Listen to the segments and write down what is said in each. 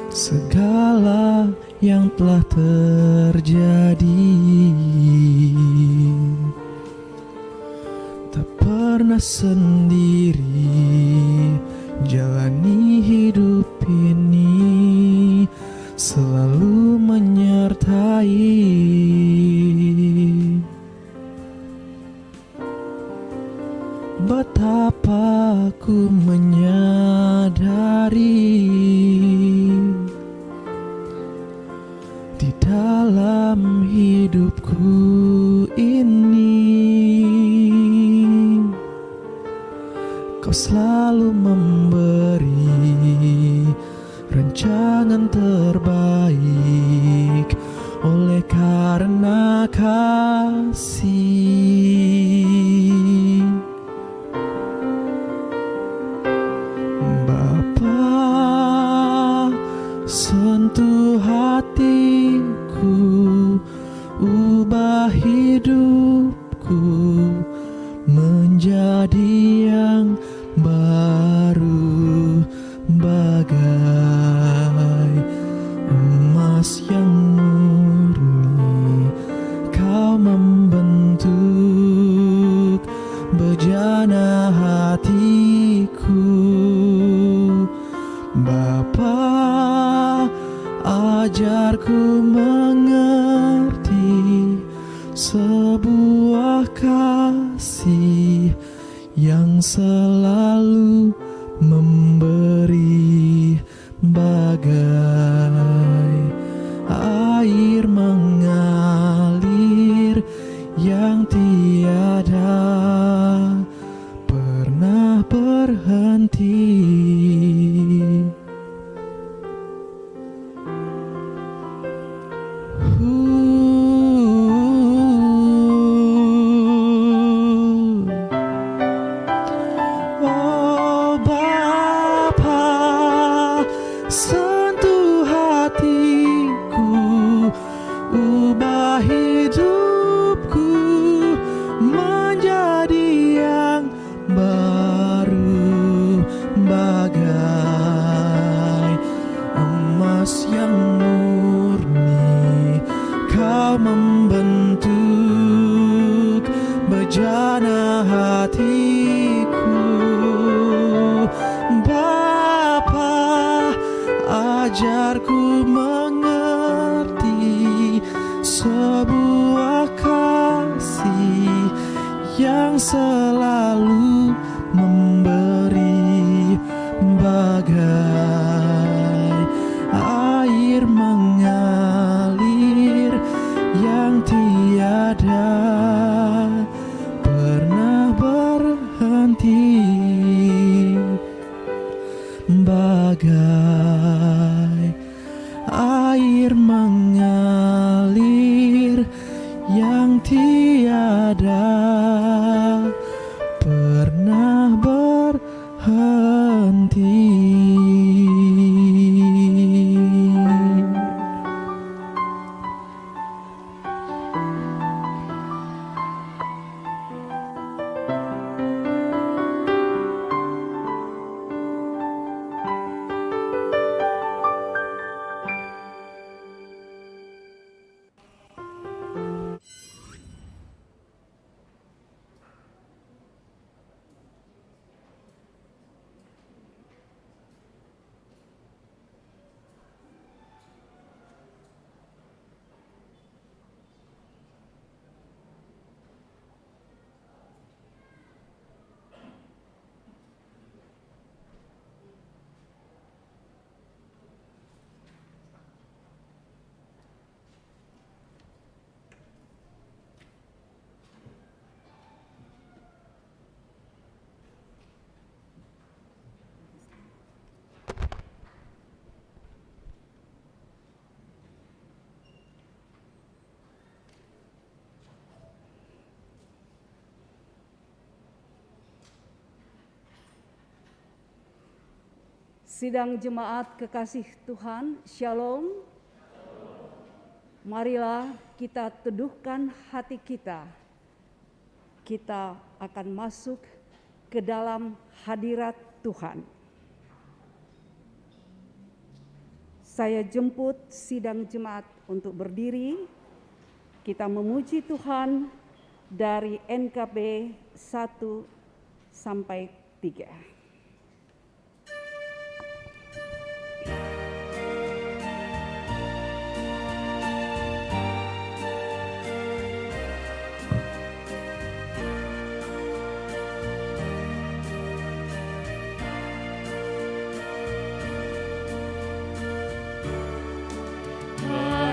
segala yang telah terjadi. Tak pernah sendiri jalani hidup ini, selalu menyertai. Betapa ku menyadari di dalam hidupku ini Kau selalu memberi rancangan terbaik oleh karena kasih. Bapa, sentuh hatiku, ubah hidupku menjadi yang baru, bagai emas yang murni. Kau membentuk bejana hatiku. Bapa, ajarku mengerti sebuah kasih yang selalu memberi, bagai air mengalir yang tiada pernah berhenti. Sentuh hatiku, ubah hidupku menjadi yang baru, bagai emas yang murni. Kau membentuk bejana hatiku. Bapa, ajarku mengerti sebuah kasih yang selalu memberi, bagai air mengalir yang tiada pernah berhenti, bagai air mengalir yang tiada pernah berhenti. Sidang jemaat kekasih Tuhan, Shalom. Marilah kita teduhkan hati kita. Kita akan masuk ke dalam hadirat Tuhan. Saya jemput sidang jemaat untuk berdiri. Kita memuji Tuhan dari NKB 1 sampai 3.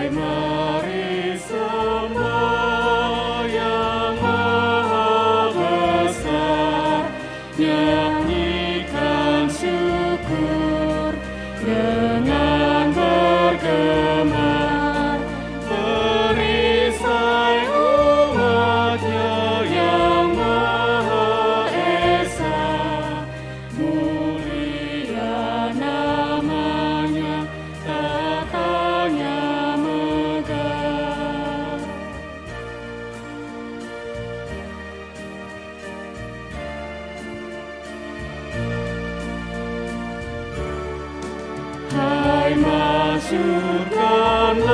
Mari semua yang maha besar nyanyikan syukur dengan bergema, perisai umat-Nya yang maha esa, mulia namanya, tatanya masukkanlah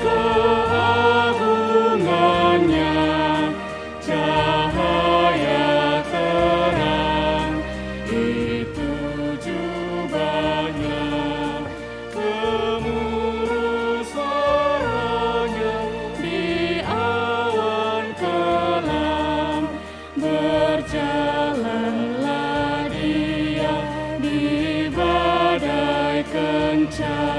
keagungannya, cahaya terang itu jubahnya, gemuruh suaranya di awan kelam, berjalanlah Dia di badai kencang.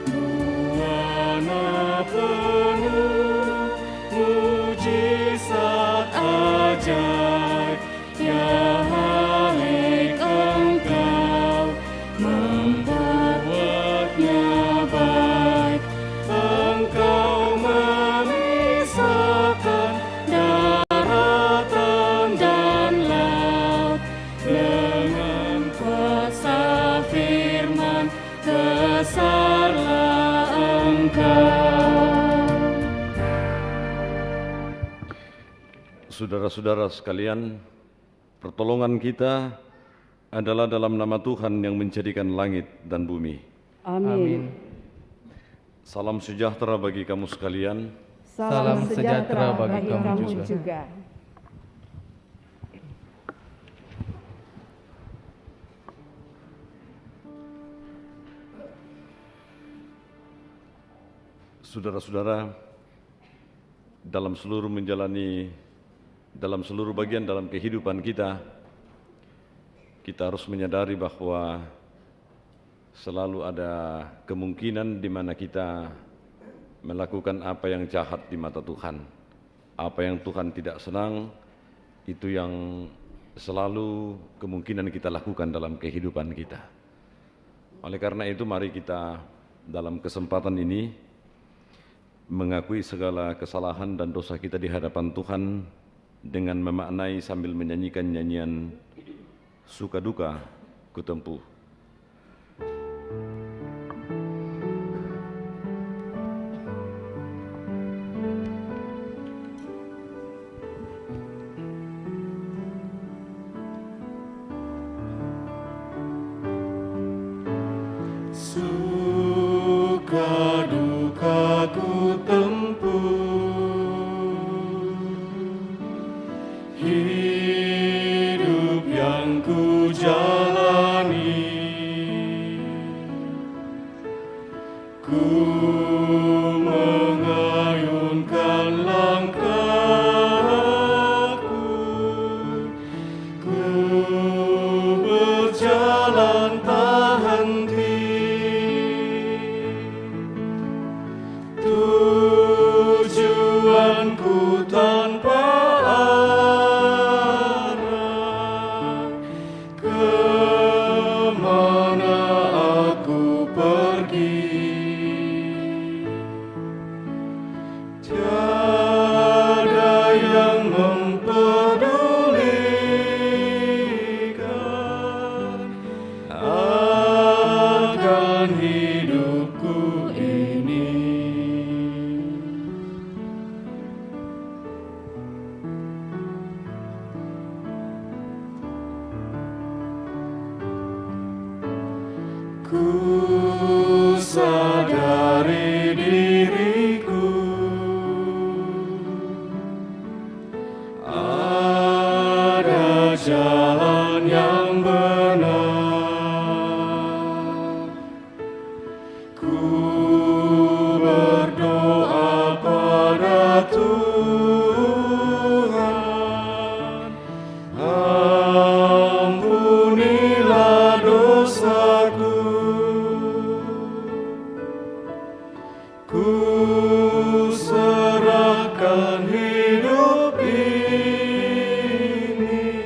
Buana penuh mujizat ajaib, ya Halik Engkau membuatnya baik. Engkau memisahkan daratan dan laut, dengan kuasa firman besarlah Engkau. Saudara-saudara sekalian, pertolongan kita adalah dalam nama Tuhan yang menjadikan langit dan bumi. Amin. Salam sejahtera bagi kamu sekalian. Salam sejahtera bagi kamu juga. Saudara-saudara, dalam seluruh bagian dalam kehidupan kita, kita harus menyadari bahwa selalu ada kemungkinan di mana kita melakukan apa yang jahat di mata Tuhan. Apa yang Tuhan tidak senang, itu yang selalu kemungkinan kita lakukan dalam kehidupan kita. Oleh karena itu, mari kita dalam kesempatan ini mengakui segala kesalahan dan dosa kita di hadapan Tuhan dengan memaknai sambil menyanyikan nyanyian suka duka kutempuh. Suka duka ku tempuh, hidup yang ku jalani, ku mengayunkan langkahku, ku berjalan tak henti. Tujuanku tanpa arah, kemana aku pergi, tiada yang mempedulikan akan hidupku ini. Ku sadari diriku ada jalan yang benar. Ku berdoa pada Tuhan, ampunilah dosaku. Ku serahkan hidup ini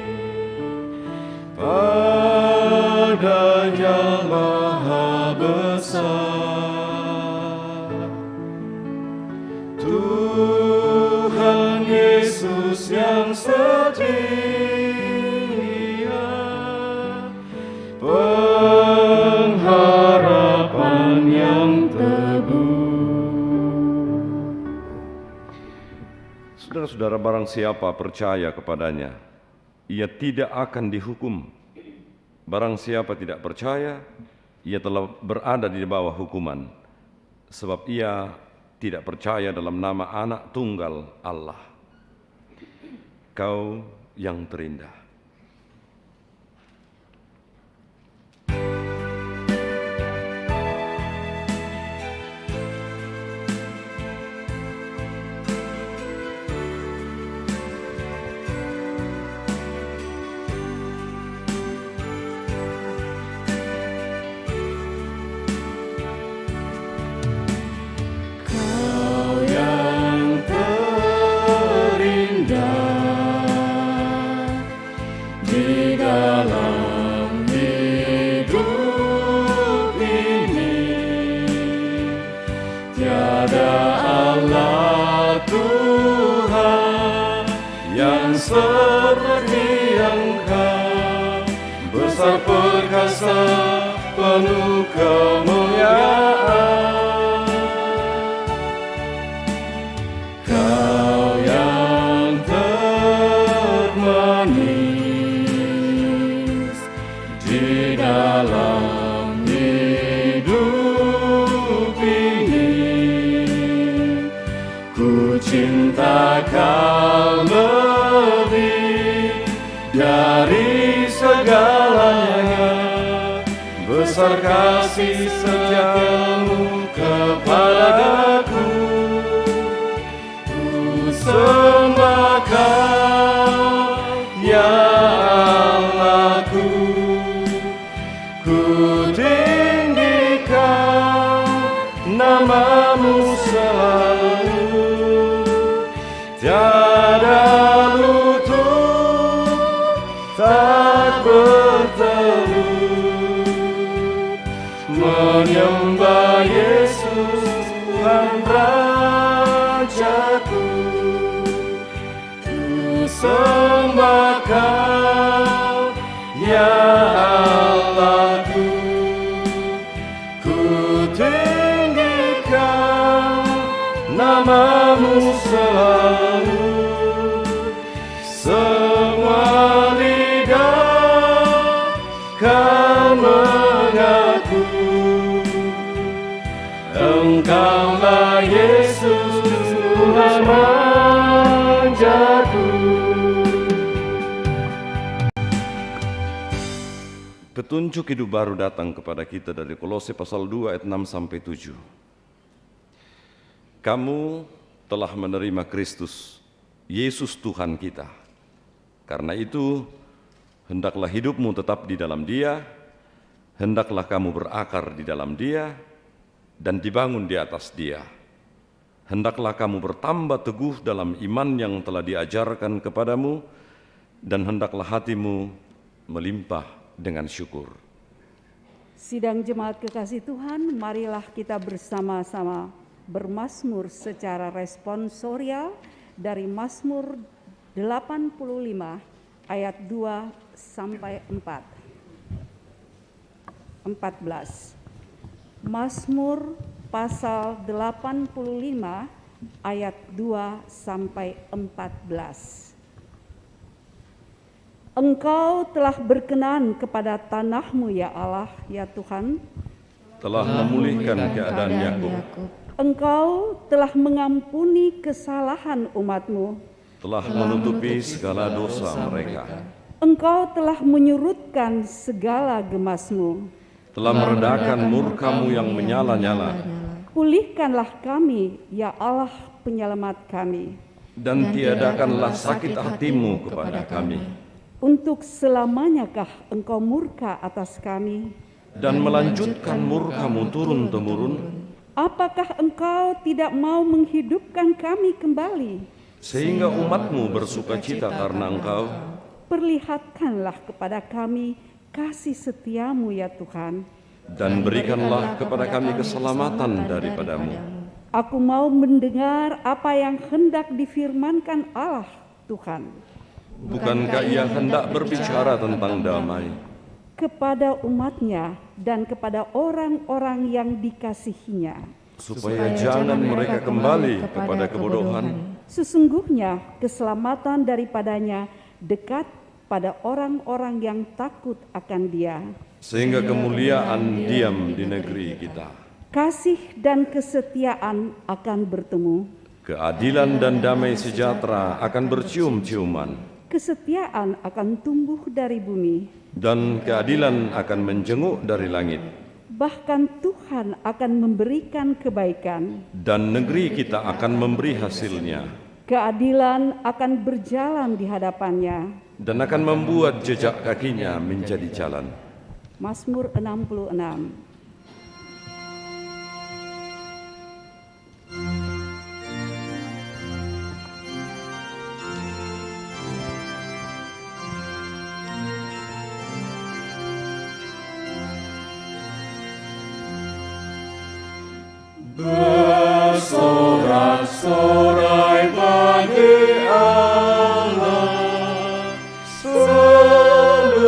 pada Yang Maha Besar. Tuhan Yesus yang setia, pengharapan yang teguh. Saudara-saudara, barang siapa percaya kepadanya, ia tidak akan dihukum. Barang siapa tidak percaya, ia telah berada di bawah hukuman, sebab ia tidak percaya dalam nama Anak Tunggal Allah. Kau yang terindah. Kau yang terindah di dalam hidup ini, tiada Allah Tuhan yang seperti Engkau, besar perkasa penuh kemuliaan. Kau yang termanis di dalam hidup ini, ku cinta Kau lebih dari segalanya. Besar kasih setiamu kepadaku, ku sembah Kau, ya Allahku. Ku tinggikan nama-Mu selalu, tiada lutut tak bertelut menyembah Yesus Tuhan Rajaku. Ku sembah Kau, ya Allahku. Ku tinggikan nama-Mu selalu, semua lidah kan mengaku Engkaulah Yesus Tuhan Rajaku. Petunjuk hidup baru datang kepada kita dari Kolose pasal 2 ayat 6 sampai 7. Kamu telah menerima Kristus, Yesus Tuhan kita. Karena itu, hendaklah hidupmu tetap di dalam Dia, hendaklah kamu berakar di dalam Dia, dan dibangun di atas Dia. Hendaklah kamu bertambah teguh dalam iman yang telah diajarkan kepadamu, dan hendaklah hatimu melimpah dengan syukur. Sidang jemaat kekasih Tuhan, marilah kita bersama-sama bermazmur secara responsorial dari Mazmur 85 ayat 2 sampai 14. Mazmur pasal 85 ayat 2 sampai 14. Engkau telah berkenan kepada tanah-Mu ya Allah, ya Tuhan, telah memulihkan keadaan Yakub, Engkau telah mengampuni kesalahan umat-Mu. telah menutupi segala dosa mereka, Engkau telah menyurutkan segala gemas-Mu. telah meredakan murka-Mu yang menyala-nyala, Pulihkanlah kami, ya Allah penyelamat kami. dan tiadakanlah sakit hati-Mu kepada kami, Untuk selamanyakah Engkau murka atas kami? dan melanjutkan murka-Mu turun-temurun, Apakah Engkau tidak mau menghidupkan kami kembali? sehingga umat-Mu bersukacita karena Engkau. Perlihatkanlah kepada kami kasih setia-Mu ya Tuhan. Dan berikanlah kepada kami keselamatan daripada-Mu. Aku mau mendengar apa yang hendak difirmankan Allah Tuhan. Bukankah Ia hendak berbicara tentang damai Kepada umat-Nya dan kepada orang-orang yang dikasihinya. supaya jangan mereka kembali kepada kebodohan, Sesungguhnya keselamatan daripadanya dekat pada orang-orang yang takut akan Dia. sehingga kemuliaan diam di negeri kita. Kasih dan kesetiaan akan bertemu. Keadilan dan damai sejahtera akan bercium-ciuman, Kesetiaan akan tumbuh dari bumi. dan keadilan akan menjenguk dari langit, Bahkan Tuhan akan memberikan kebaikan. dan negeri kita akan memberi hasilnya, Keadilan akan berjalan di hadapannya. dan akan membuat jejak kakinya menjadi jalan. Mazmur 66. Bersorak-sorai bagi Allah, seluruh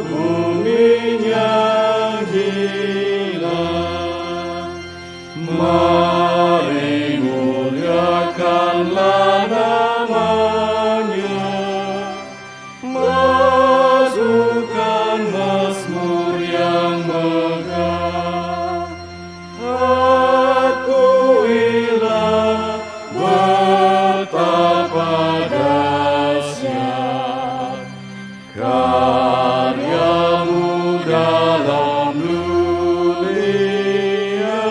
bumi nyanyilah. Mari muliakanlah namanya, masukkan mazmur yang megah. Akuilah betapa dahsyat karya-Mu dalam dunia.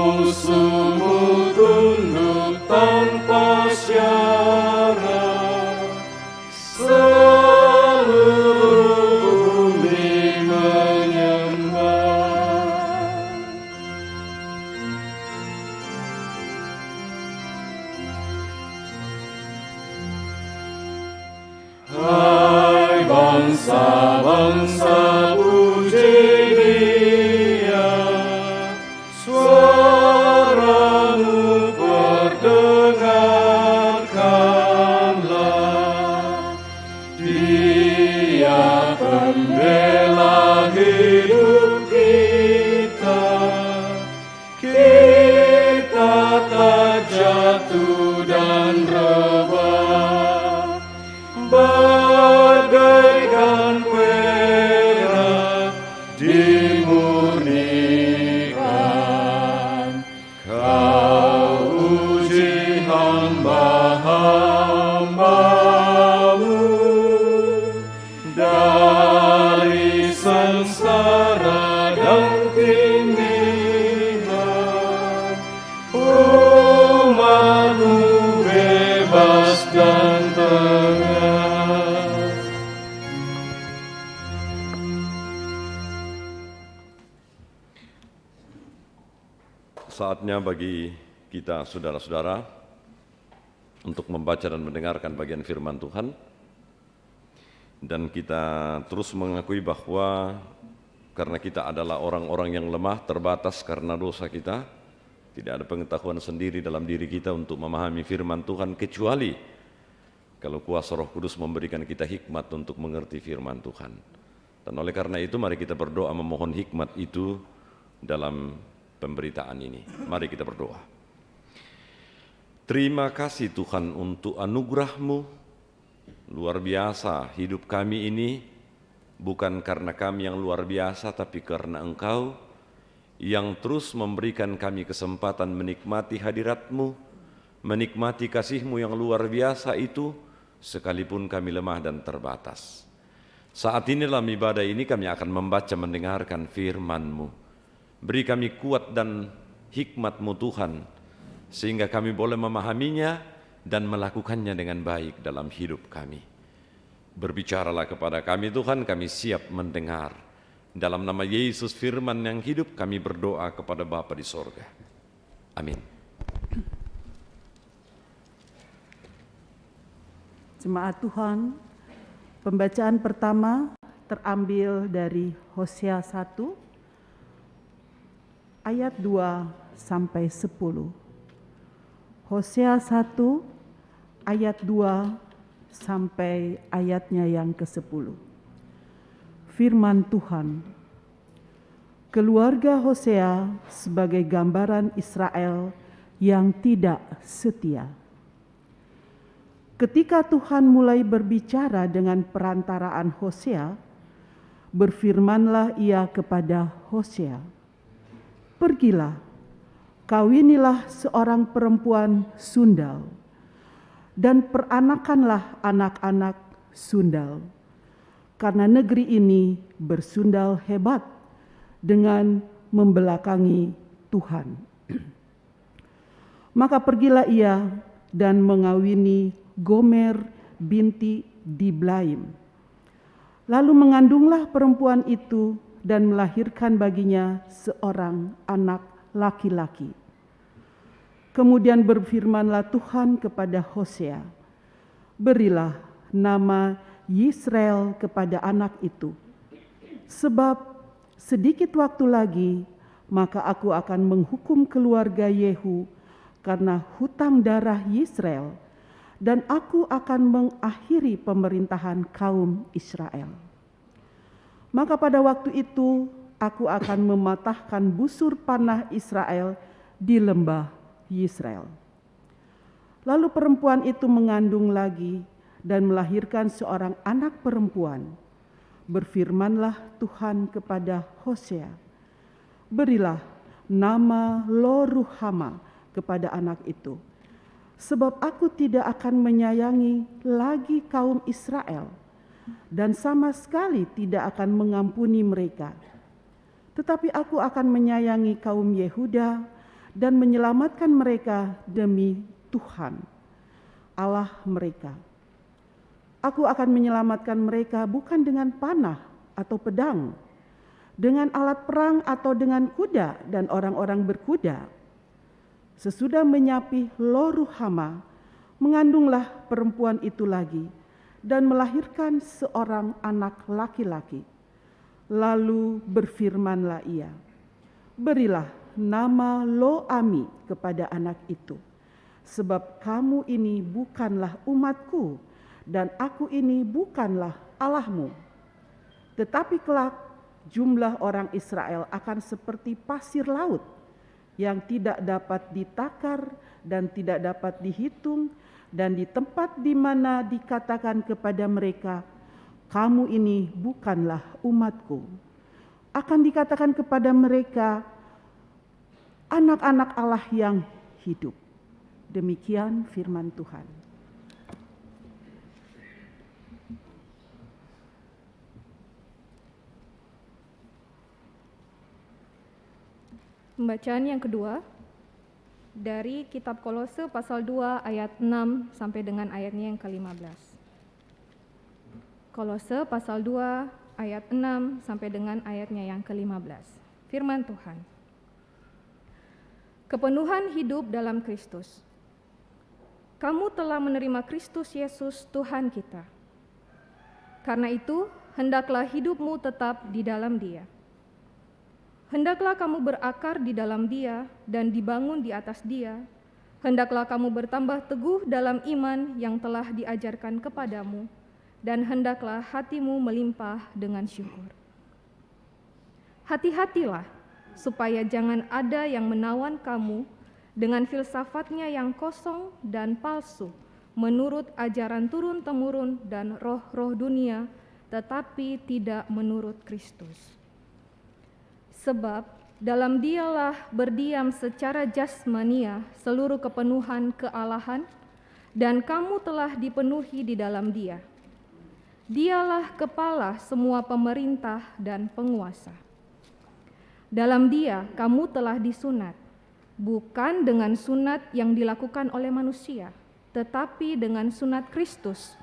Musuh-Mu tunduk tanpa syarat, seluruh bumi menyembah. Hai bangsa-bangsa, puji Dia, suara-Mu perdengarkanlah. Dia pembela hidup kita, kita tak jatuh dan rebah. Bagaikan perak dimurnikan, Kau uji hamba-hamba-Mu dari sengsara dan tindihan. Umat-Mu bebas dan tegar. Saatnya bagi kita saudara-saudara untuk membaca dan mendengarkan bagian firman Tuhan, dan kita terus mengakui bahwa karena kita adalah orang-orang yang lemah, terbatas karena dosa kita, tidak ada pengetahuan sendiri dalam diri kita untuk memahami firman Tuhan, kecuali kalau kuasa Roh Kudus memberikan kita hikmat untuk mengerti firman Tuhan. Dan oleh karena itu mari kita berdoa memohon hikmat itu dalam pemberitaan ini. Mari kita berdoa. Terima kasih Tuhan untuk anugerah-Mu luar biasa. Hidup kami ini bukan karena kami yang luar biasa, tapi karena Engkau yang terus memberikan kami kesempatan menikmati hadirat-Mu, menikmati kasih-Mu yang luar biasa itu, sekalipun kami lemah dan terbatas. Saat ini dalam ibadah ini kami akan membaca mendengarkan firman-Mu. Beri kami kuat dan hikmat-Mu Tuhan, sehingga kami boleh memahaminya dan melakukannya dengan baik dalam hidup kami. Berbicaralah kepada kami Tuhan, kami siap mendengar. Dalam nama Yesus firman yang hidup kami berdoa kepada Bapa di sorga. Amin. Jemaat Tuhan, pembacaan pertama terambil dari Hosea 1 ayat 2 sampai 10. Hosea 1 ayat 2 sampai ayatnya yang ke-10. Firman Tuhan, keluarga Hosea sebagai gambaran Israel yang tidak setia. Ketika Tuhan mulai berbicara dengan perantaraan Hosea, berfirmanlah ia kepada Hosea, "Pergilah, kawinilah seorang perempuan sundal, dan peranakanlah anak-anak sundal. Karena negeri ini bersundal hebat dengan membelakangi Tuhan." Maka pergilah ia dan mengawini Gomer binti Diblaim. Lalu mengandunglah perempuan itu dan melahirkan baginya seorang anak laki-laki. Kemudian berfirmanlah Tuhan kepada Hosea, "Berilah nama Yisrael kepada anak itu, sebab sedikit waktu lagi maka aku akan menghukum keluarga Yehu karena hutang darah Yisrael, dan aku akan mengakhiri pemerintahan kaum Israel. Maka pada waktu itu aku akan mematahkan busur panah Israel di lembah Yisrael." Lalu perempuan itu mengandung lagi dan melahirkan seorang anak perempuan. Berfirmanlah Tuhan kepada Hosea, "Berilah nama Lo-ruhama kepada anak itu, sebab aku tidak akan menyayangi lagi kaum Israel dan sama sekali tidak akan mengampuni mereka. Tetapi aku akan menyayangi kaum Yehuda dan menyelamatkan mereka demi Tuhan, Allah mereka. Aku akan menyelamatkan mereka bukan dengan panah atau pedang, dengan alat perang atau dengan kuda dan orang-orang berkuda." Sesudah menyapih Lo-ruhama, mengandunglah perempuan itu lagi dan melahirkan seorang anak laki-laki. Lalu berfirmanlah ia, "Berilah nama Lo-ami kepada anak itu, sebab kamu ini bukanlah umatku dan aku ini bukanlah Allahmu. Tetapi kelak jumlah orang Israel akan seperti pasir laut yang tidak dapat ditakar dan tidak dapat dihitung, dan di tempat di mana dikatakan kepada mereka, 'Kamu ini bukanlah umatku,' akan dikatakan kepada mereka, 'Anak-anak Allah yang hidup.'" Demikian firman Tuhan. Pembacaan yang kedua dari kitab Kolose pasal 2 ayat 6 sampai dengan ayatnya yang ke-15. Kolose pasal 2 ayat 6 sampai dengan ayatnya yang ke-15. Firman Tuhan. Kepenuhan hidup dalam Kristus. Kamu telah menerima Kristus Yesus Tuhan kita. Karena itu, hendaklah hidupmu tetap di dalam Dia. Hendaklah kamu berakar di dalam Dia dan dibangun di atas Dia. Hendaklah kamu bertambah teguh dalam iman yang telah diajarkan kepadamu, dan hendaklah hatimu melimpah dengan syukur. Hati-hatilah, supaya jangan ada yang menawan kamu dengan filsafatnya yang kosong dan palsu, menurut ajaran turun-temurun dan roh-roh dunia tetapi tidak menurut Kristus. Sebab dalam Dialah berdiam secara jasmania seluruh kepenuhan kealahan, dan kamu telah dipenuhi di dalam Dia. Dialah kepala semua pemerintah dan penguasa. Dalam Dia kamu telah disunat, bukan dengan sunat yang dilakukan oleh manusia, tetapi dengan sunat Kristus,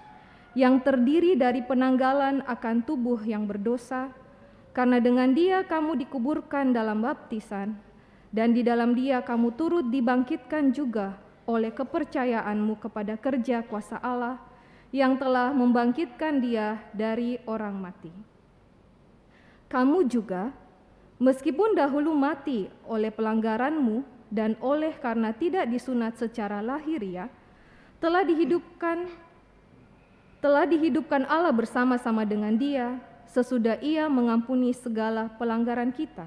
yang terdiri dari penanggalan akan tubuh yang berdosa, karena dengan Dia kamu dikuburkan dalam baptisan, dan di dalam Dia kamu turut dibangkitkan juga oleh kepercayaanmu kepada kerja kuasa Allah yang telah membangkitkan Dia dari orang mati. Kamu juga, meskipun dahulu mati oleh pelanggaranmu dan oleh karena tidak disunat secara lahiriah, telah dihidupkan Allah bersama-sama dengan Dia sesudah Ia mengampuni segala pelanggaran kita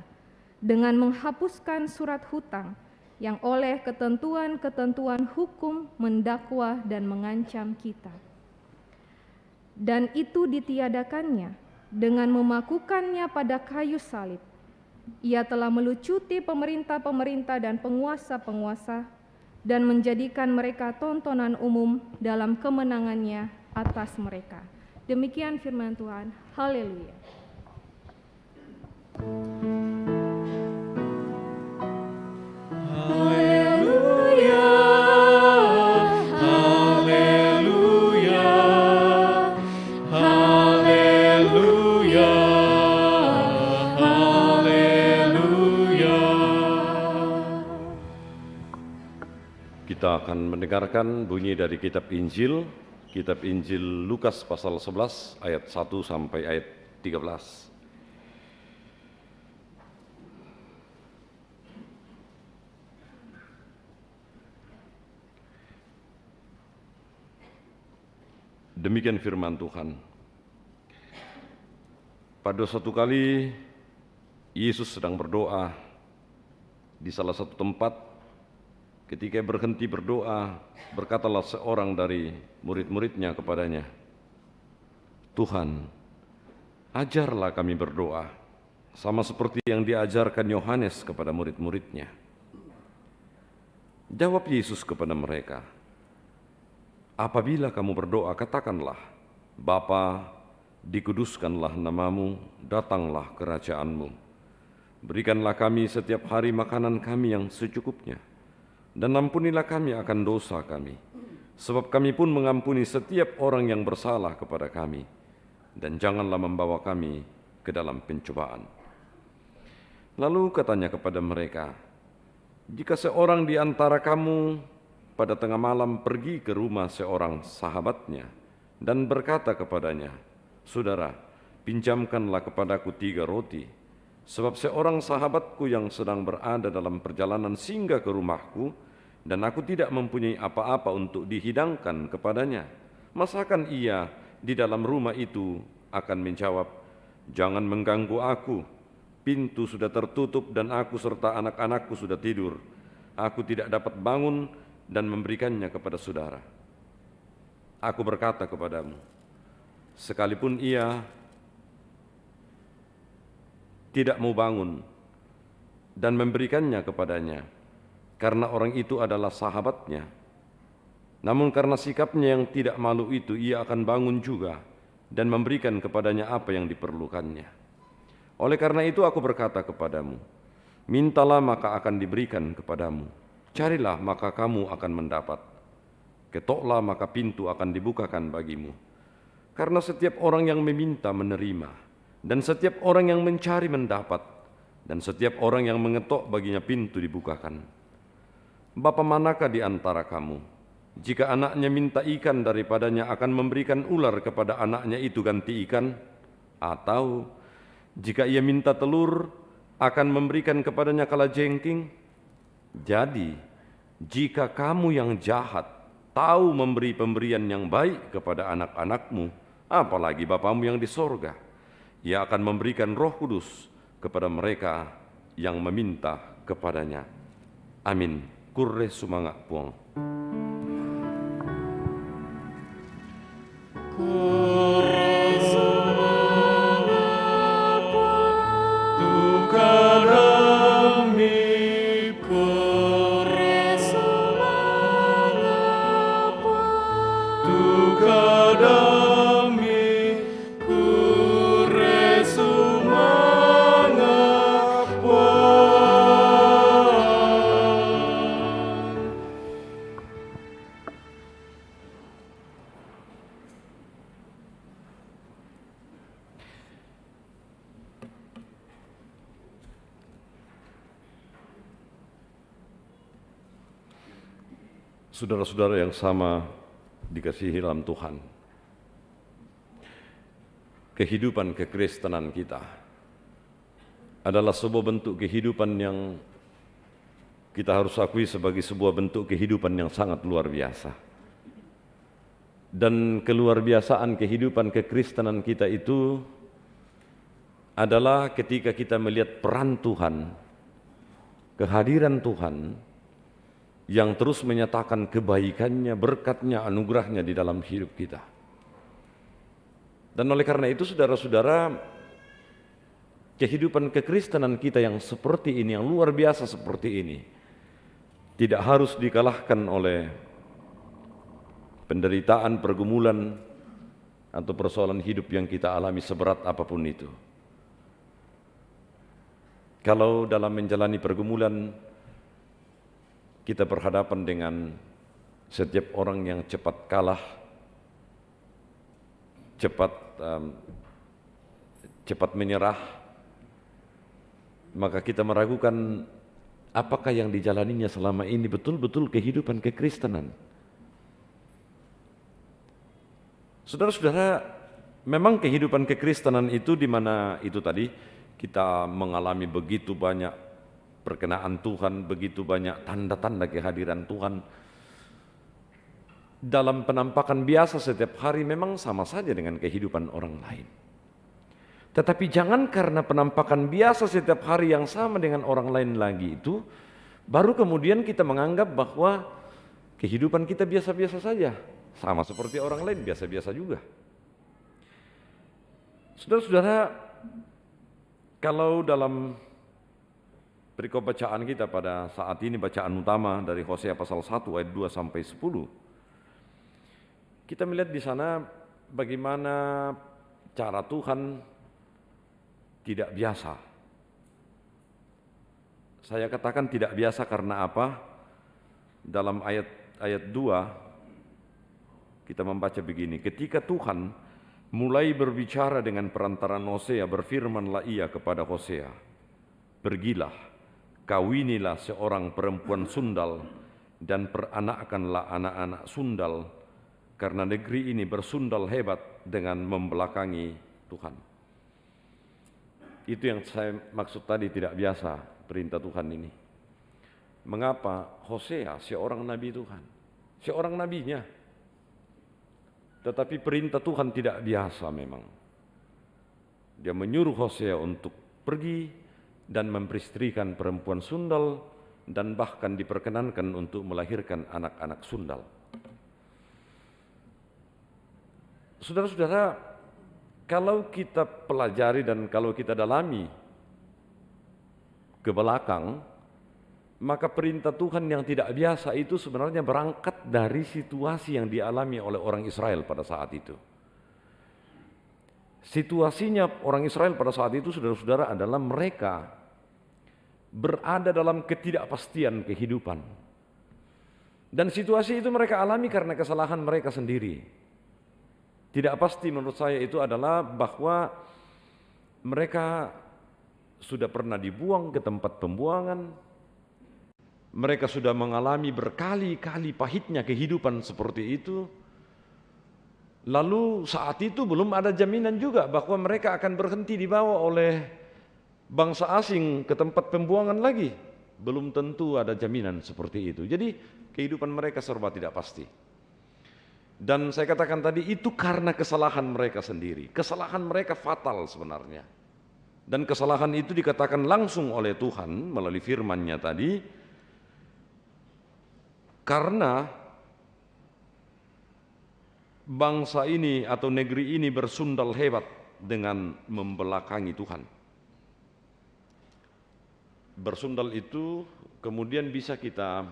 dengan menghapuskan surat hutang yang oleh ketentuan-ketentuan hukum mendakwa dan mengancam kita. Dan itu ditiadakannya dengan memakukannya pada kayu salib. Ia telah melucuti pemerintah-pemerintah dan penguasa-penguasa dan menjadikan mereka tontonan umum dalam kemenangannya atas mereka. Demikian firman Tuhan. Haleluya. Haleluya, haleluya, haleluya, haleluya. Kita akan mendengarkan bunyi dari Kitab Injil Lukas pasal 11 ayat 1 sampai ayat 13. Demikian firman Tuhan. Pada suatu kali Yesus sedang berdoa di salah satu tempat. Ketika berhenti berdoa, berkatalah seorang dari murid-muridnya kepadanya, "Tuhan, ajarlah kami berdoa, sama seperti yang diajarkan Yohanes kepada murid-muridnya." Jawab Yesus kepada mereka, "Apabila kamu berdoa, katakanlah, Bapa, dikuduskanlah namamu, datanglah kerajaanmu. Berikanlah kami setiap hari makanan kami yang secukupnya, dan ampunilah kami akan dosa kami, sebab kami pun mengampuni setiap orang yang bersalah kepada kami, dan janganlah membawa kami ke dalam pencobaan." Lalu katanya kepada mereka, "Jika seorang di antara kamu pada tengah malam pergi ke rumah seorang sahabatnya dan berkata kepadanya, 'Saudara, pinjamkanlah kepadaku 3 roti, sebab seorang sahabatku yang sedang berada dalam perjalanan singgah ke rumahku, dan aku tidak mempunyai apa-apa untuk dihidangkan kepadanya.' Masakan ia di dalam rumah itu akan menjawab, 'Jangan mengganggu aku, pintu sudah tertutup dan aku serta anak-anakku sudah tidur. Aku tidak dapat bangun dan memberikannya kepada saudara.' Aku berkata kepadamu, sekalipun ia tidak mau bangun dan memberikannya kepadanya, karena orang itu adalah sahabatnya, namun karena sikapnya yang tidak malu itu, ia akan bangun juga dan memberikan kepadanya apa yang diperlukannya. Oleh karena itu aku berkata kepadamu, mintalah maka akan diberikan kepadamu, carilah maka kamu akan mendapat, ketoklah maka pintu akan dibukakan bagimu. Karena setiap orang yang meminta menerima, dan setiap orang yang mencari mendapat, dan setiap orang yang mengetok baginya pintu dibukakan. Bapa manakah di antara kamu, jika anaknya minta ikan daripadanya akan memberikan ular kepada anaknya itu ganti ikan? Atau jika ia minta telur, akan memberikan kepadanya kalajengking? Jadi, jika kamu yang jahat tahu memberi pemberian yang baik kepada anak-anakmu, apalagi Bapamu yang di sorga, Ia akan memberikan Roh Kudus kepada mereka yang meminta kepadanya. Amin. Kurre sumanga puang. Kurre sumanga Saudara-saudara yang sama dikasihi dalam Tuhan, kehidupan kekristenan kita adalah sebuah bentuk kehidupan yang kita harus akui sebagai sebuah bentuk kehidupan yang sangat luar biasa. Dan keluarbiasaan kehidupan kekristenan kita itu adalah ketika kita melihat peran Tuhan, kehadiran Tuhan yang terus menyatakan kebaikannya, berkatnya, anugerahnya di dalam hidup kita. Dan oleh karena itu saudara-saudara, kehidupan kekristenan kita yang seperti ini, yang luar biasa seperti ini, tidak harus dikalahkan oleh penderitaan, pergumulan, atau persoalan hidup yang kita alami seberat apapun itu. Kalau dalam menjalani pergumulan, kita berhadapan dengan setiap orang yang cepat kalah, cepat menyerah, maka kita meragukan apakah yang dijalaninya selama ini betul-betul kehidupan kekristenan. Saudara-saudara, memang kehidupan kekristenan itu di mana itu tadi kita mengalami begitu banyak perkenaan Tuhan, begitu banyak tanda-tanda kehadiran Tuhan. Dalam penampakan biasa setiap hari memang sama saja dengan kehidupan orang lain. Tetapi jangan karena penampakan biasa setiap hari yang sama dengan orang lain lagi itu, baru kemudian kita menganggap bahwa kehidupan kita biasa-biasa saja. Sama seperti orang lain, biasa-biasa juga. Saudara-saudara, kalau dalam perikop bacaan kita pada saat ini, bacaan utama dari Hosea pasal 1 ayat 2 sampai 10, kita melihat di sana bagaimana cara Tuhan tidak biasa. Saya katakan tidak biasa karena apa? Dalam ayat 2 kita membaca begini, ketika Tuhan mulai berbicara dengan perantaran Hosea, berfirmanlah ia kepada Hosea, pergilah, kawinilah seorang perempuan sundal dan peranakkanlah anak-anak sundal, karena negeri ini bersundal hebat dengan membelakangi Tuhan. Itu yang saya maksud tadi, tidak biasa perintah Tuhan ini. Mengapa? Hosea seorang nabi Tuhan, seorang nabinya, tetapi perintah Tuhan tidak biasa memang. Dia menyuruh Hosea untuk pergi dan memperistrikan perempuan sundal dan bahkan diperkenankan untuk melahirkan anak-anak sundal. Saudara-saudara, kalau kita pelajari dan kalau kita dalami ke belakang, maka perintah Tuhan yang tidak biasa itu sebenarnya berangkat dari situasi yang dialami oleh orang Israel pada saat itu. Situasinya orang Israel pada saat itu, saudara-saudara, adalah mereka berada dalam ketidakpastian kehidupan. Dan situasi itu mereka alami karena kesalahan mereka sendiri. Tidak pasti menurut saya itu adalah bahwa mereka sudah pernah dibuang ke tempat pembuangan, mereka sudah mengalami berkali-kali pahitnya kehidupan seperti itu, lalu saat itu belum ada jaminan juga bahwa mereka akan berhenti dibawa oleh bangsa asing ke tempat pembuangan lagi. Belum tentu ada jaminan seperti itu. Jadi kehidupan mereka serba tidak pasti. Dan saya katakan tadi itu karena kesalahan mereka sendiri. Kesalahan mereka fatal sebenarnya. Dan kesalahan itu dikatakan langsung oleh Tuhan melalui firman-Nya tadi. Karena bangsa ini atau negeri ini bersundal hebat dengan membelakangi Tuhan. Bersundal itu kemudian bisa kita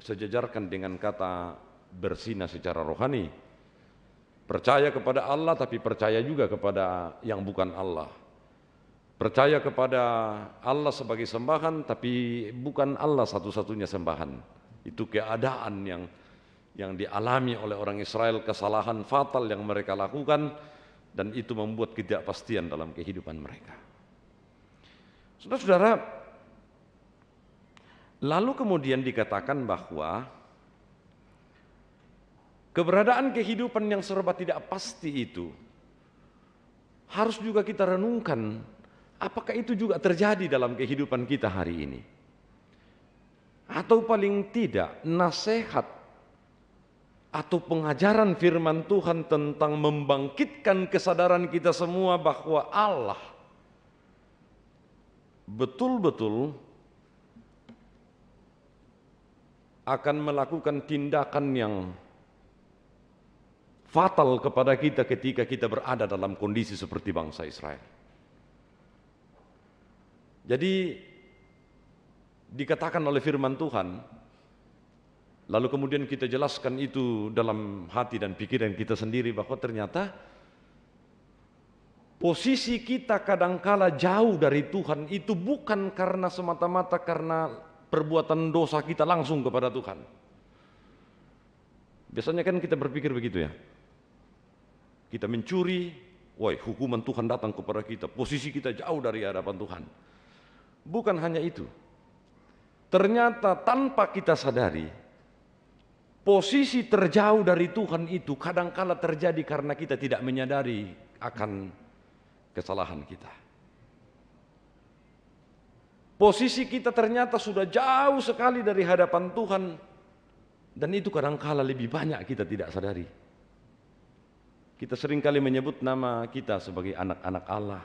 sejajarkan dengan kata bersinah secara rohani. Percaya kepada Allah tapi percaya juga kepada yang bukan Allah. Percaya kepada Allah sebagai sembahan tapi bukan Allah satu-satunya sembahan. Itu keadaan yang dialami oleh orang Israel, kesalahan fatal yang mereka lakukan, dan itu membuat ketidakpastian dalam kehidupan mereka. Saudara-saudara, lalu kemudian dikatakan bahwa keberadaan kehidupan yang serba tidak pasti itu harus juga kita renungkan, apakah itu juga terjadi dalam kehidupan kita hari ini? Atau paling tidak nasihat atau pengajaran firman Tuhan tentang membangkitkan kesadaran kita semua bahwa Allah betul-betul akan melakukan tindakan yang fatal kepada kita ketika kita berada dalam kondisi seperti bangsa Israel. Jadi dikatakan oleh firman Tuhan, lalu kemudian kita jelaskan itu dalam hati dan pikiran kita sendiri bahwa ternyata posisi kita kadangkala jauh dari Tuhan itu bukan karena semata-mata karena perbuatan dosa kita langsung kepada Tuhan. Biasanya kan kita berpikir begitu ya. Kita mencuri, woi hukuman Tuhan datang kepada kita, posisi kita jauh dari hadapan Tuhan. Bukan hanya itu. Ternyata tanpa kita sadari, posisi terjauh dari Tuhan itu kadangkala terjadi karena kita tidak menyadari akan kesalahan kita. Posisi kita ternyata sudah jauh sekali dari hadapan Tuhan, dan itu kadangkala lebih banyak kita tidak sadari. Kita seringkali menyebut nama kita sebagai anak-anak Allah,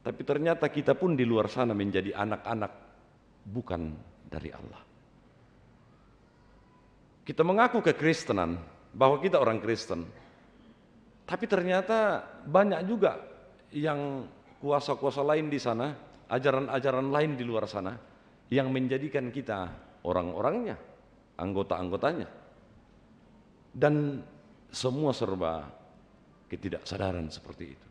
tapi ternyata kita pun di luar sana menjadi anak-anak bukan dari Allah. Kita mengaku kekristenan, bahwa kita orang Kristen, tapi ternyata banyak juga yang kuasa-kuasa lain di sana, ajaran-ajaran lain di luar sana, yang menjadikan kita orang-orangnya, anggota-anggotanya. Dan semua serba ketidaksadaran seperti itu.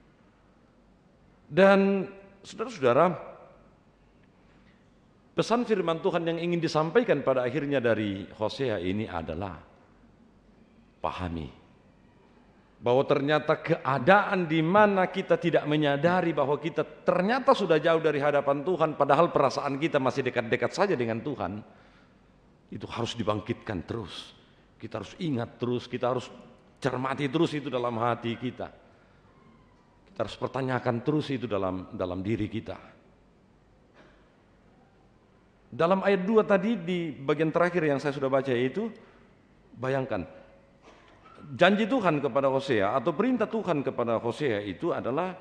Dan saudara-saudara, pesan firman Tuhan yang ingin disampaikan pada akhirnya dari Hosea ini adalah pahami bahwa ternyata keadaan di mana kita tidak menyadari bahwa kita ternyata sudah jauh dari hadapan Tuhan, padahal perasaan kita masih dekat-dekat saja dengan Tuhan, itu harus dibangkitkan terus. Kita harus ingat terus, kita harus cermati terus itu dalam hati kita. Kita harus pertanyakan terus itu dalam diri kita. Dalam ayat 2 tadi di bagian terakhir yang saya sudah baca itu, bayangkan janji Tuhan kepada Hosea atau perintah Tuhan kepada Hosea itu adalah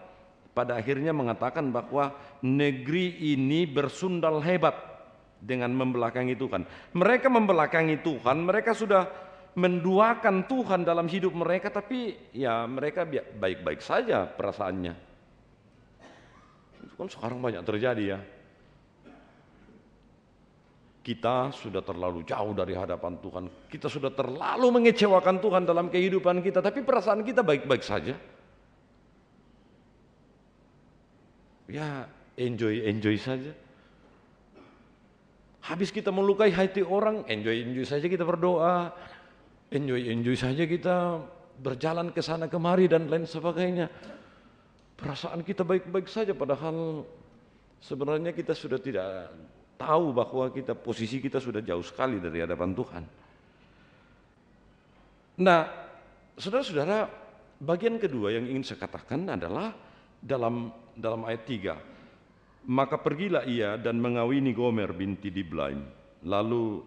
pada akhirnya mengatakan bahwa negeri ini bersundal hebat dengan membelakangi Tuhan. Mereka membelakangi Tuhan, mereka sudah menduakan Tuhan dalam hidup mereka, tapi ya mereka baik-baik saja perasaannya. Itu kan sekarang banyak terjadi ya. Kita sudah terlalu jauh dari hadapan Tuhan, kita sudah terlalu mengecewakan Tuhan dalam kehidupan kita, tapi perasaan kita baik-baik saja. Ya enjoy saja. Habis kita melukai hati orang, enjoy saja kita berdoa, enjoy saja kita berjalan ke sana kemari dan lain sebagainya. Perasaan kita baik-baik saja, padahal sebenarnya kita sudah tidak tahu bahwa posisi kita sudah jauh sekali dari hadapan Tuhan. Nah, saudara-saudara, bagian kedua yang ingin saya katakan adalah dalam ayat 3. Maka pergilah ia dan mengawini Gomer binti Diblaim, lalu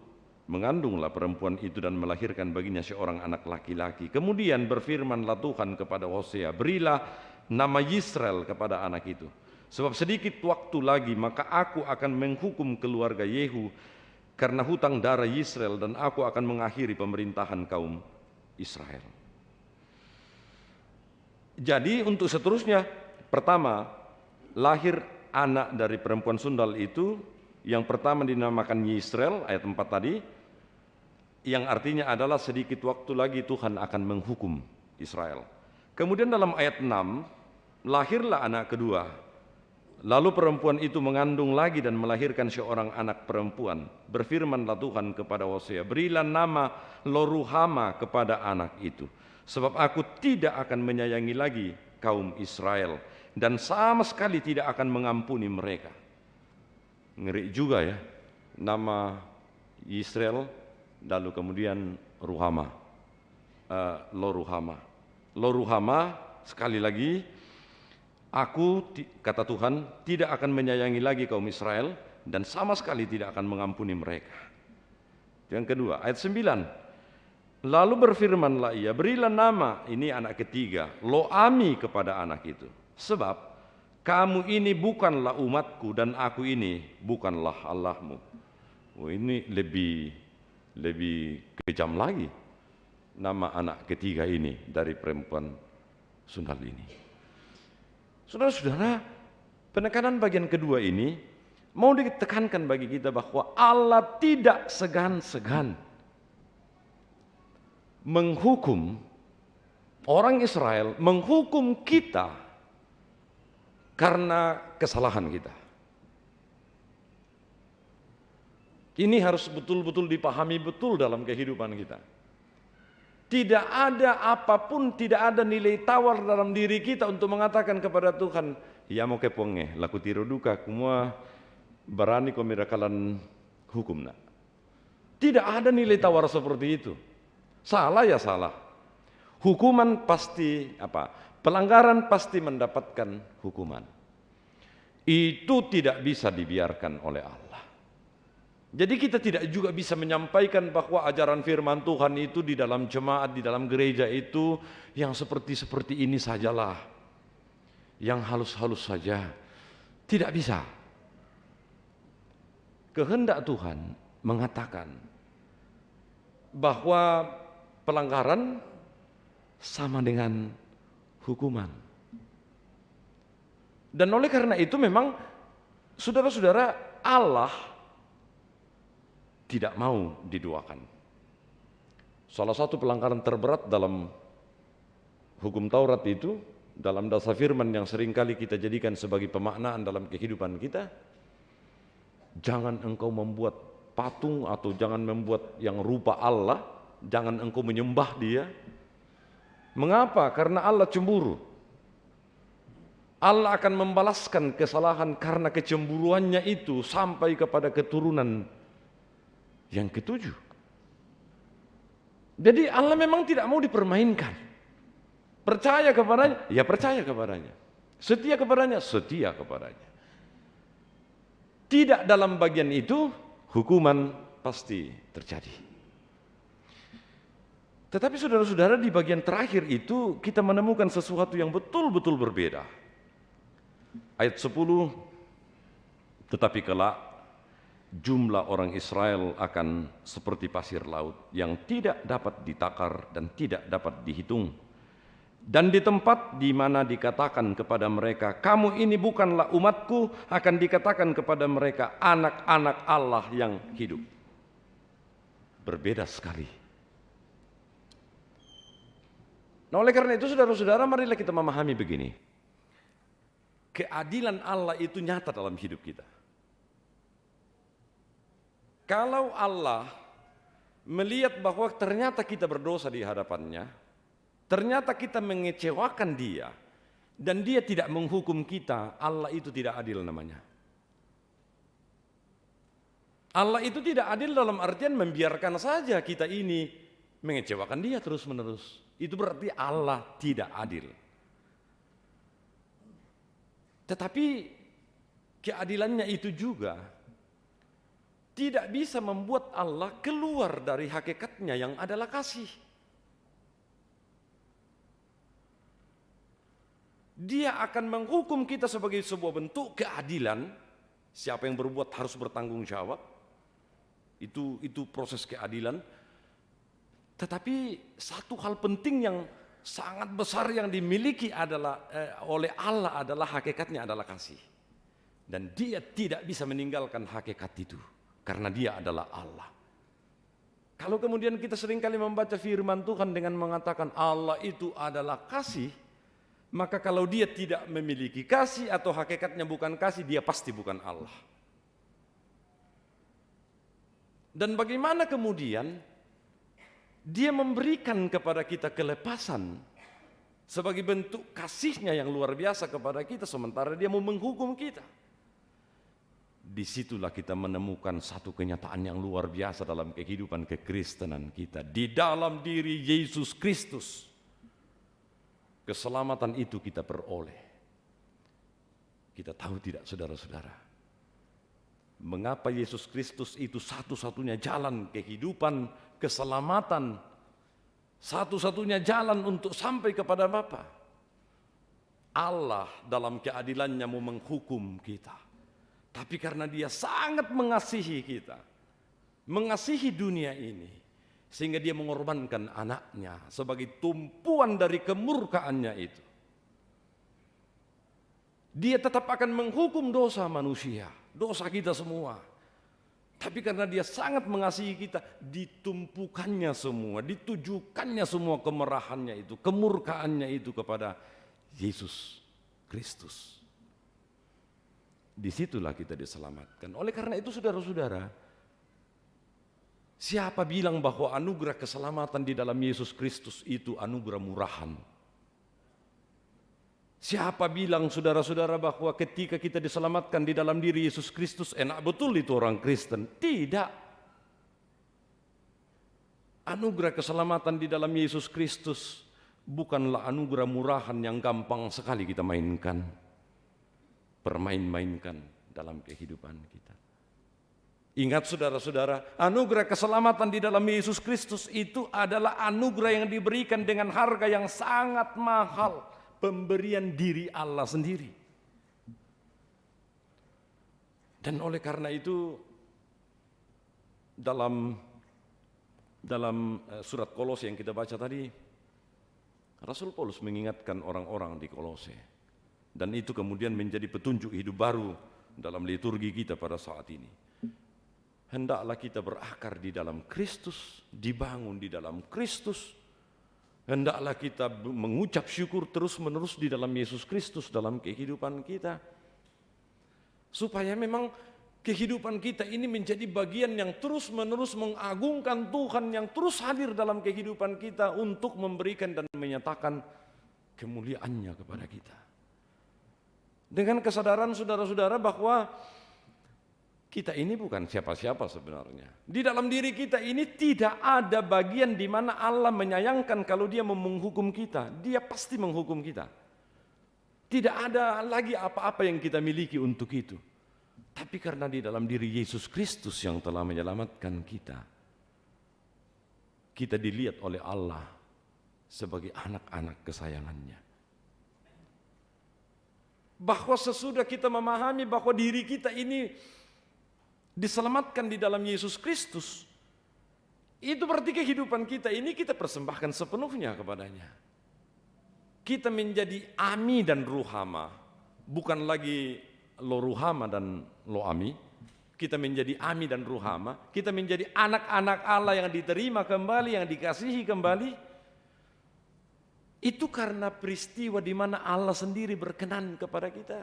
mengandunglah perempuan itu dan melahirkan baginya seorang anak laki-laki. Kemudian berfirmanlah Tuhan kepada Hosea, berilah nama Yisrael kepada anak itu. Sebab sedikit waktu lagi maka aku akan menghukum keluarga Yehu karena hutang darah Yisrael, dan aku akan mengakhiri pemerintahan kaum Israel. Jadi untuk seterusnya, pertama lahir anak dari perempuan sundal itu, yang pertama dinamakan Yisrael, ayat 4 tadi, yang artinya adalah sedikit waktu lagi Tuhan akan menghukum Israel. Kemudian dalam ayat 6, lahirlah anak kedua, lalu perempuan itu mengandung lagi dan melahirkan seorang anak perempuan. Berfirmanlah Tuhan kepada Hosea, berilah nama Loruhama kepada anak itu, sebab aku tidak akan menyayangi lagi kaum Israel dan sama sekali tidak akan mengampuni mereka. Ngeri juga ya, nama Israel lalu kemudian Ruhama. Loruhama. Loruhama, sekali lagi, kata Tuhan, tidak akan menyayangi lagi kaum Israel dan sama sekali tidak akan mengampuni mereka. Yang kedua, ayat 9. Lalu berfirmanlah ia, berilah nama, ini anak ketiga, Lo-ami kepada anak itu. Sebab kamu ini bukanlah umatku dan aku ini bukanlah Allahmu. Oh, ini lebih kejam lagi nama anak ketiga ini dari perempuan sundal ini. Saudara-saudara, penekanan bagian kedua ini mau ditekankan bagi kita bahwa Allah tidak segan-segan menghukum orang Israel, menghukum kita karena kesalahan kita. Ini harus betul-betul dipahami betul dalam kehidupan kita. Tidak ada apapun, tidak ada nilai tawar dalam diri kita untuk mengatakan kepada Tuhan, ya mau keponge, laku tiru duka, kumua berani kau mirakalan hukum nak. Tidak ada nilai tawar seperti itu. Salah ya salah. Hukuman pasti pelanggaran pasti mendapatkan hukuman. Itu tidak bisa dibiarkan oleh Allah. Jadi kita tidak juga bisa menyampaikan bahwa ajaran firman Tuhan itu di dalam jemaat, di dalam gereja itu yang seperti ini sajalah. Yang halus-halus saja. Tidak bisa. Kehendak Tuhan mengatakan bahwa pelanggaran sama dengan hukuman. Dan oleh karena itu memang saudara-saudara, Allah tidak mau diduakan. Salah satu pelanggaran terberat dalam hukum Taurat itu, dalam dasar firman yang seringkali kita jadikan sebagai pemaknaan dalam kehidupan kita, jangan engkau membuat patung atau jangan membuat yang rupa Allah, jangan engkau menyembah dia. Mengapa? Karena Allah cemburu. Allah akan membalaskan kesalahan karena kecemburuannya itu sampai kepada keturunan yang ketujuh. Jadi Allah memang tidak mau dipermainkan. Percaya kepadanya, ya percaya kepadanya. Setia kepadanya, setia kepadanya. Tidak dalam bagian itu, hukuman pasti terjadi. Tetapi saudara-saudara, di bagian terakhir itu kita menemukan sesuatu yang betul-betul berbeda. Ayat 10, tetapi kelak jumlah orang Israel akan seperti pasir laut yang tidak dapat ditakar dan tidak dapat dihitung. Dan di tempat di mana dikatakan kepada mereka, kamu ini bukanlah umatku, akan dikatakan kepada mereka, anak-anak Allah yang hidup. Berbeda sekali. Nah, oleh karena itu saudara-saudara, marilah kita memahami begini. Keadilan Allah itu nyata dalam hidup kita. Kalau Allah melihat bahwa ternyata kita berdosa di hadapannya, ternyata kita mengecewakan dia, dan dia tidak menghukum kita, Allah itu tidak adil namanya. Allah itu tidak adil dalam artian membiarkan saja kita ini mengecewakan dia terus-menerus. Itu berarti Allah tidak adil. Tetapi keadilannya itu juga tidak bisa membuat Allah keluar dari hakikatnya yang adalah kasih. Dia akan menghukum kita sebagai sebuah bentuk keadilan. Siapa yang berbuat harus bertanggung jawab. Itu proses keadilan. Tetapi satu hal penting yang sangat besar yang dimiliki oleh Allah adalah hakikatnya adalah kasih. Dan dia tidak bisa meninggalkan hakikat itu. Karena dia adalah Allah. Kalau kemudian kita seringkali membaca firman Tuhan dengan mengatakan Allah itu adalah kasih, maka kalau dia tidak memiliki kasih atau hakikatnya bukan kasih, dia pasti bukan Allah. Dan bagaimana kemudian dia memberikan kepada kita kelepasan sebagai bentuk kasihnya yang luar biasa kepada kita, sementara dia mau menghukum kita. Disitulah kita menemukan satu kenyataan yang luar biasa dalam kehidupan kekristenan kita. Di dalam diri Yesus Kristus, keselamatan itu kita peroleh. Kita tahu tidak, saudara-saudara, mengapa Yesus Kristus itu satu-satunya jalan kehidupan, keselamatan, satu-satunya jalan untuk sampai kepada Bapa. Allah dalam keadilannya mau menghukum kita. Tapi karena Dia sangat mengasihi kita, mengasihi dunia ini, sehingga Dia mengorbankan anaknya sebagai tumpuan dari kemurkaannya itu. Dia tetap akan menghukum dosa manusia, dosa kita semua. Tapi karena Dia sangat mengasihi kita, ditumpukannya semua, ditujukannya semua kemarahannya itu, kemurkaannya itu kepada Yesus Kristus. Disitulah kita diselamatkan. Oleh karena itu saudara-saudara, siapa bilang bahwa anugerah keselamatan di dalam Yesus Kristus itu anugerah murahan? Siapa bilang saudara-saudara bahwa ketika kita diselamatkan di dalam diri Yesus Kristus enak betul itu orang Kristen? Tidak. Anugerah keselamatan di dalam Yesus Kristus bukanlah anugerah murahan yang gampang sekali kita mainkan, permain-mainkan dalam kehidupan kita. Ingat saudara-saudara, anugerah keselamatan di dalam Yesus Kristus itu adalah anugerah yang diberikan dengan harga yang sangat mahal, pemberian diri Allah sendiri. Dan oleh karena itu dalam surat Kolose yang kita baca tadi, Rasul Paulus mengingatkan orang-orang di Kolose. Dan itu kemudian menjadi petunjuk hidup baru dalam liturgi kita pada saat ini. Hendaklah kita berakar di dalam Kristus, dibangun di dalam Kristus. Hendaklah kita mengucap syukur terus-menerus di dalam Yesus Kristus dalam kehidupan kita. Supaya memang kehidupan kita ini menjadi bagian yang terus-menerus mengagungkan Tuhan, yang terus hadir dalam kehidupan kita untuk memberikan dan menyatakan kemuliaannya kepada kita. Dengan kesadaran saudara-saudara bahwa kita ini bukan siapa-siapa sebenarnya. Di dalam diri kita ini tidak ada bagian di mana Allah menyayangkan kalau Dia menghukum kita. Dia pasti menghukum kita. Tidak ada lagi apa-apa yang kita miliki untuk itu. Tapi karena di dalam diri Yesus Kristus yang telah menyelamatkan kita, kita dilihat oleh Allah sebagai anak-anak kesayangannya. Bahwa sesudah kita memahami bahwa diri kita ini diselamatkan di dalam Yesus Kristus, itu berarti kehidupan kita ini kita persembahkan sepenuhnya kepadanya. Kita menjadi Ami dan Ruhama, bukan lagi Lo Ruhama dan Lo Ami. Kita menjadi Ami dan Ruhama, kita menjadi anak-anak Allah yang diterima kembali, yang dikasihi kembali. Itu karena peristiwa di mana Allah sendiri berkenan kepada kita.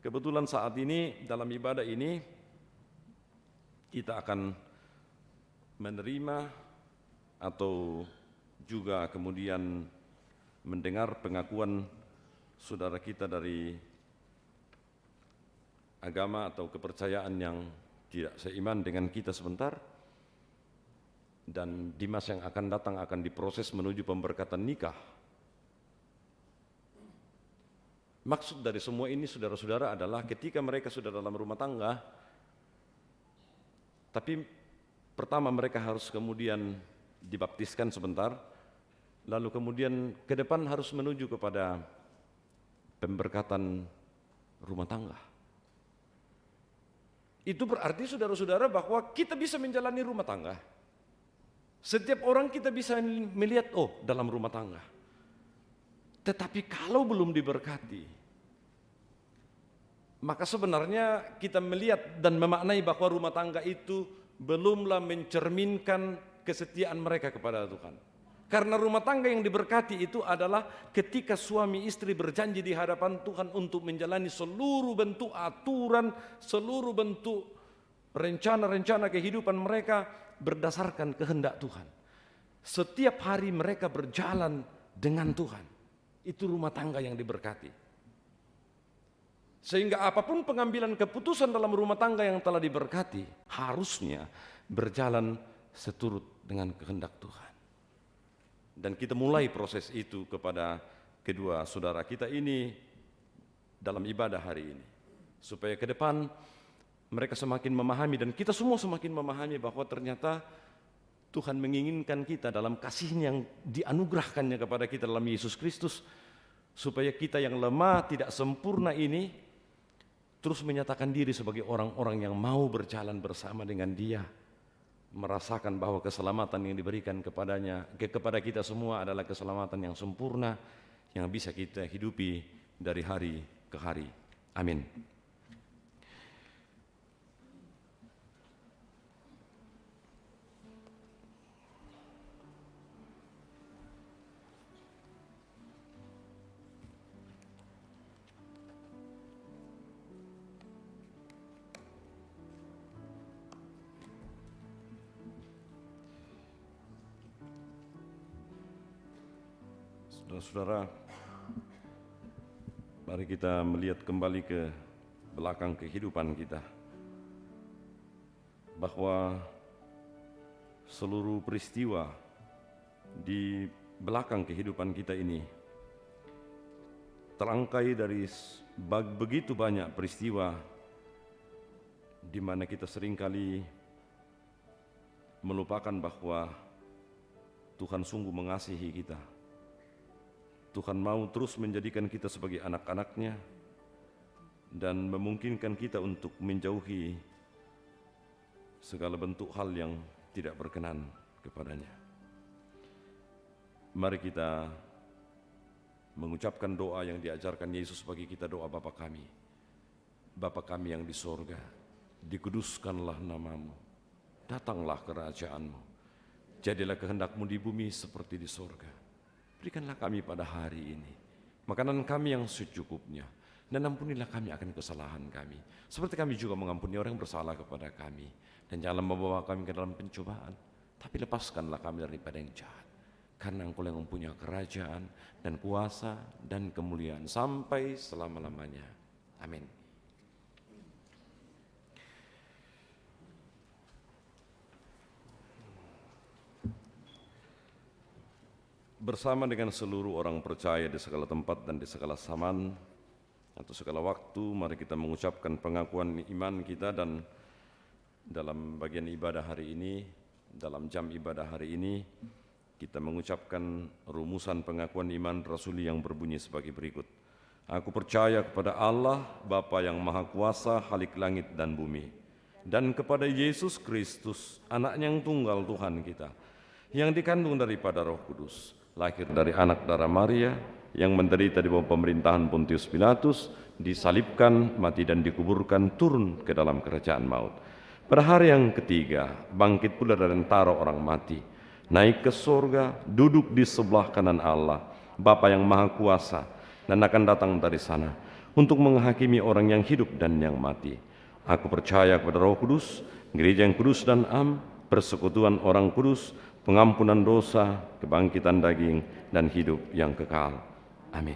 Kebetulan saat ini dalam ibadah ini kita akan menerima atau juga kemudian mendengar pengakuan saudara kita dari agama atau kepercayaan yang tidak seiman dengan kita sebentar. Dan di masa yang akan datang akan diproses menuju pemberkatan nikah. Maksud dari semua ini saudara-saudara adalah ketika mereka sudah dalam rumah tangga, tapi pertama mereka harus kemudian dibaptiskan sebentar, lalu kemudian ke depan harus menuju kepada pemberkatan rumah tangga. Itu berarti saudara-saudara bahwa kita bisa menjalani rumah tangga. Setiap orang kita bisa melihat, oh dalam rumah tangga. Tetapi kalau belum diberkati, maka sebenarnya kita melihat dan memaknai bahwa rumah tangga itu belumlah mencerminkan kesetiaan mereka kepada Tuhan. Karena rumah tangga yang diberkati itu adalah ketika suami istri berjanji di hadapan Tuhan untuk menjalani seluruh bentuk aturan, seluruh bentuk rencana-rencana kehidupan mereka berdasarkan kehendak Tuhan. Setiap hari mereka berjalan dengan Tuhan. Itu rumah tangga yang diberkati. Sehingga apapun pengambilan keputusan dalam rumah tangga yang telah diberkati harusnya berjalan seturut dengan kehendak Tuhan. Dan kita mulai proses itu kepada kedua saudara kita ini dalam ibadah hari ini. Supaya ke depan mereka semakin memahami dan kita semua semakin memahami bahwa ternyata Tuhan menginginkan kita dalam kasih-Nya yang dianugerahkannya kepada kita dalam Yesus Kristus, supaya kita yang lemah tidak sempurna ini terus menyatakan diri sebagai orang-orang yang mau berjalan bersama dengan Dia, merasakan bahwa keselamatan yang diberikan kepada kita semua adalah keselamatan yang sempurna yang bisa kita hidupi dari hari ke hari. Amin. Saudara-saudara, mari kita melihat kembali ke belakang kehidupan kita, bahwa seluruh peristiwa di belakang kehidupan kita ini terangkai dari begitu banyak peristiwa di mana kita seringkali melupakan bahwa Tuhan sungguh mengasihi kita. Tuhan mau terus menjadikan kita sebagai anak-anak-Nya dan memungkinkan kita untuk menjauhi segala bentuk hal yang tidak berkenan kepadanya. Mari kita mengucapkan doa yang diajarkan Yesus bagi kita, doa Bapa kami. Bapa kami yang di sorga, dikuduskanlah nama-Mu, datanglah kerajaan-Mu, jadilah kehendak-Mu di bumi seperti di sorga. Berikanlah kami pada hari ini makanan kami yang secukupnya, dan ampunilah kami akan kesalahan kami, seperti kami juga mengampuni orang yang bersalah kepada kami. Dan janganlah membawa kami ke dalam pencobaan, tapi lepaskanlah kami daripada yang jahat. Karena Engkau yang mempunyai kerajaan dan kuasa dan kemuliaan sampai selama-lamanya. Amin. Bersama dengan seluruh orang percaya di segala tempat dan di segala zaman atau segala waktu, mari kita mengucapkan pengakuan iman kita. Dan dalam bagian ibadah hari ini, dalam jam ibadah hari ini, kita mengucapkan rumusan pengakuan iman rasuli yang berbunyi sebagai berikut. Aku percaya kepada Allah, Bapa yang Maha Kuasa, Khalik langit dan bumi, dan kepada Yesus Kristus, Anak-Nya yang tunggal Tuhan kita, yang dikandung daripada Roh Kudus, lahir dari anak darah Maria, yang menderita di bawah pemerintahan Pontius Pilatus, disalibkan, mati dan dikuburkan, turun ke dalam kerajaan maut. Pada hari yang ketiga, bangkit pula dari antara orang mati, naik ke sorga, duduk di sebelah kanan Allah, Bapa yang Maha Kuasa, dan akan datang dari sana untuk menghakimi orang yang hidup dan yang mati. Aku percaya kepada Roh Kudus, gereja yang kudus dan am, persekutuan orang kudus, pengampunan dosa, kebangkitan daging, dan hidup yang kekal. Amin.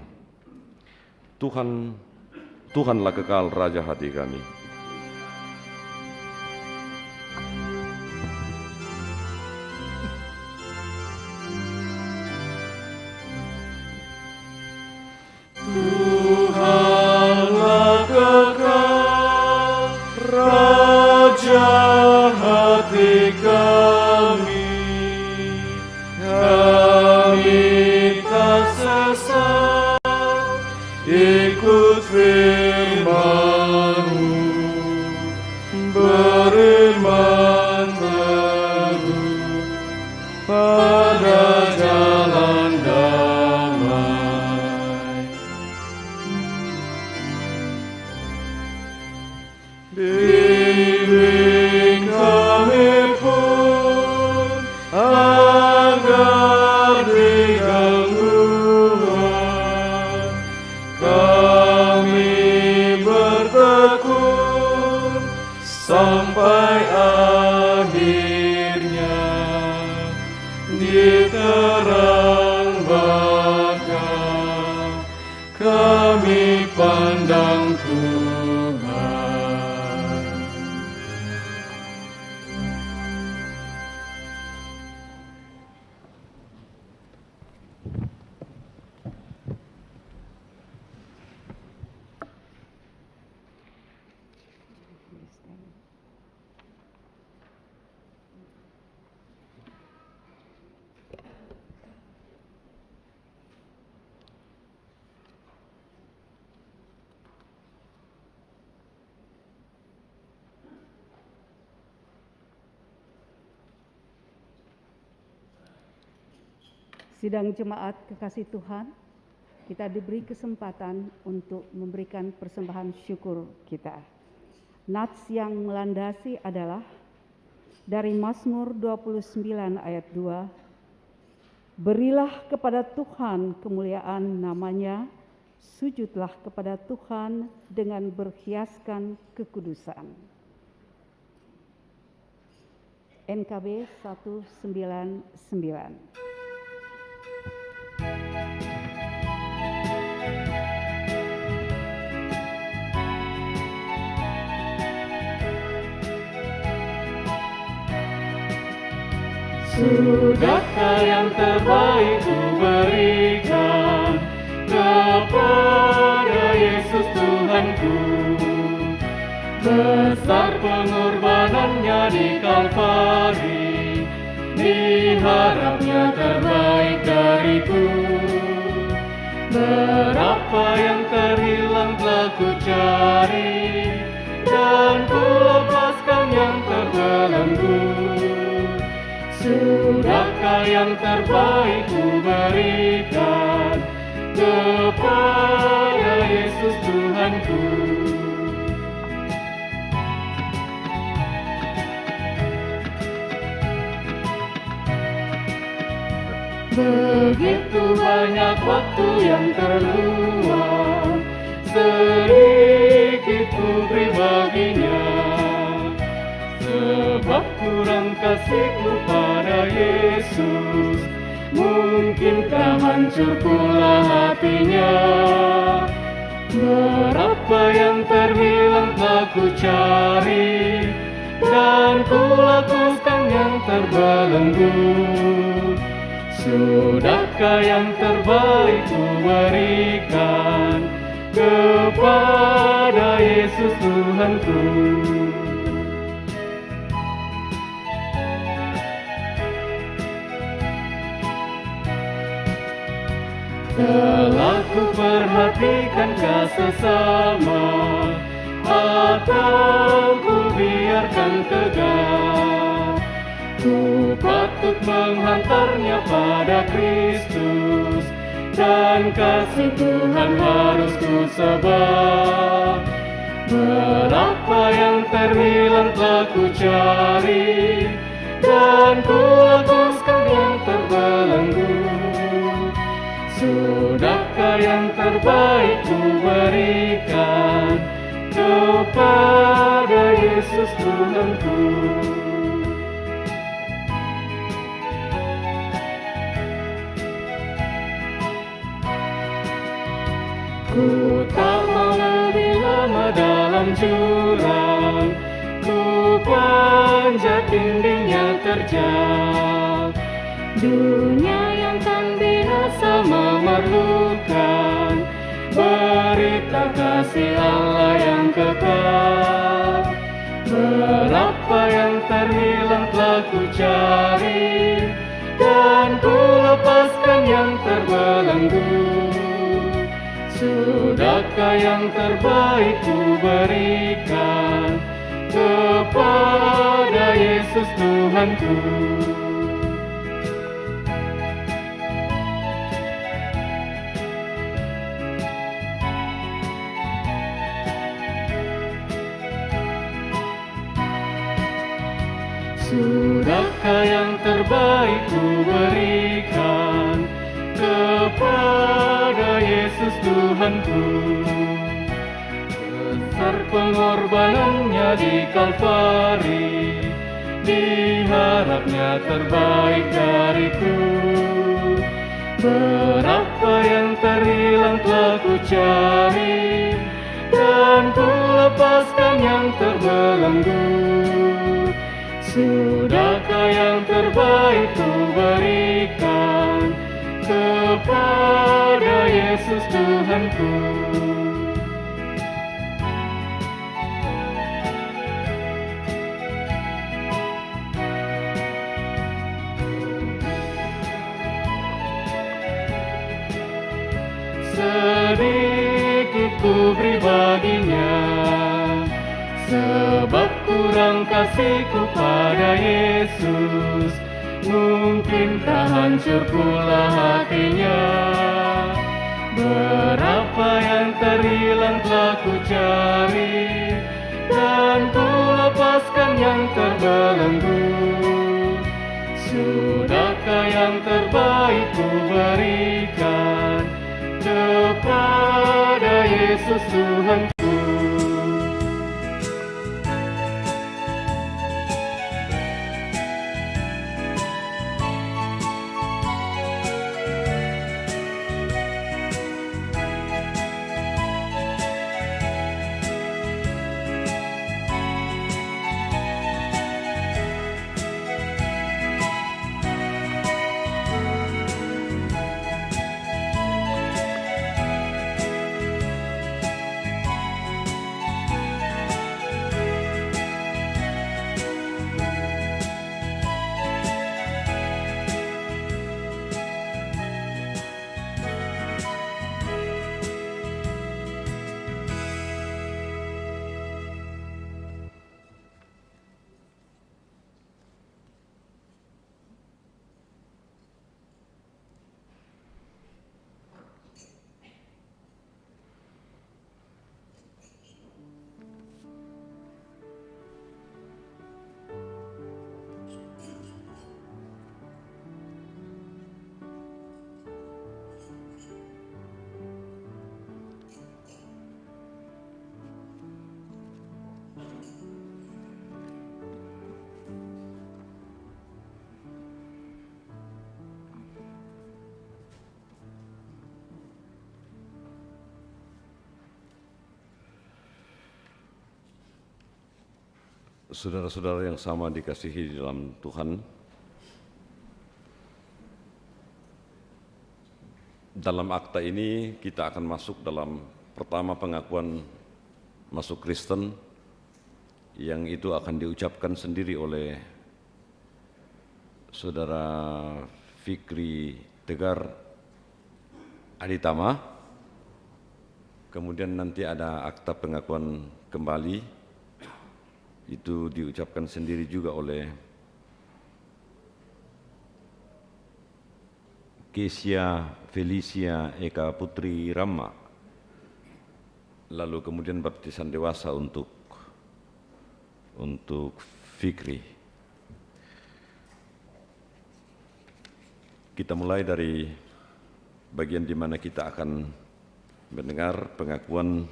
Tuhanlah kekal Raja hati kami. Tuhanlah kekal Raja hati kami. Kami tak sesat ikut firman-Mu, beriman teguh pada jalan damai. Bimbing kami pun agar di gangguan kami bertekun sampai akhirnya di terang bakal kami pandang Tuhan. Sidang jemaat kekasih Tuhan, kita diberi kesempatan untuk memberikan persembahan syukur kita. Nats yang melandasi adalah dari Mazmur 29 ayat 2. Berilah kepada Tuhan kemuliaan namanya, sujudlah kepada Tuhan dengan berhiaskan kekudusan. NKB 199. Sudahkah yang terbaik ku berikan kepada Yesus Tuhanku? Besar pengorbanannya di Kalvari, diharapnya terbaik dariku. Berapa yang terhilang telah ku cari, dan ku lepaskan yang terbelenggu. Sudahkah yang terbaik ku berikan kepada Yesus Tuhanku? Begitu banyak waktu yang terluang, sedikit ku beri baginya. Sebab kurang kasihku pada Yesus, mungkinkah hancur pula hatinya. Berapa yang terhilang telah ku cari, dan ku lepaskan yang terbelenggu. Sudahkah yang terbaik ku berikan kepada Yesus Tuhanku? Telah ku perhatikan sesama, atau ku biarkan tegar. Ku patut menghantarnya pada Kristus, dan kasih Tuhan harus ku sebar. Berapa yang terhilang telah ku cari, dan ku lepaskan yang terbelenggu. Sudahkah yang terbaik ku berikan kepada Yesus Tuhanku? Ku tak mau lebih lama dalam jurang, ku panjat dindingnya terjal. Dunia yang kan binasa memerlukan berita kasih Allah yang kekal. Berapa yang terhilang telah ku cari, dan ku lepaskan yang terbelenggu. Sudahkah yang terbaik ku berikan kepada Yesus Tuhanku? Sudahkah yang terbaik ku berikan kepada Yesus Tuhanku? Besar pengorbanannya di Kalvari, diharapnya terbaik dariku. Berapa yang terhilang telah ku cari, dan ku lepaskan yang terbelenggu. Sudahkah yang terbaik ku berikan kepada Yesus Tuhanku? Sedikit ku beri baginya, sebab kurang kasihku pada Yesus, Mungkinkah hancur pula hatinya? Berapa yang terhilang telah ku cari, dan ku lepaskan yang terbelenggu. Sudahkah yang terbaik ku berikan kepada Yesus Tuhanku? Saudara-saudara yang sama dikasihi di dalam Tuhan, dalam akta ini kita akan masuk dalam pertama pengakuan masuk Kristen, yang itu akan diucapkan sendiri oleh Saudara Fikri Tegar Aditama. Kemudian nanti ada akta pengakuan kembali, itu diucapkan sendiri juga oleh Kesia Felicia Eka Putri Rama. Lalu kemudian baptisan dewasa untuk Fikri. Kita mulai dari bagian di mana kita akan mendengar pengakuan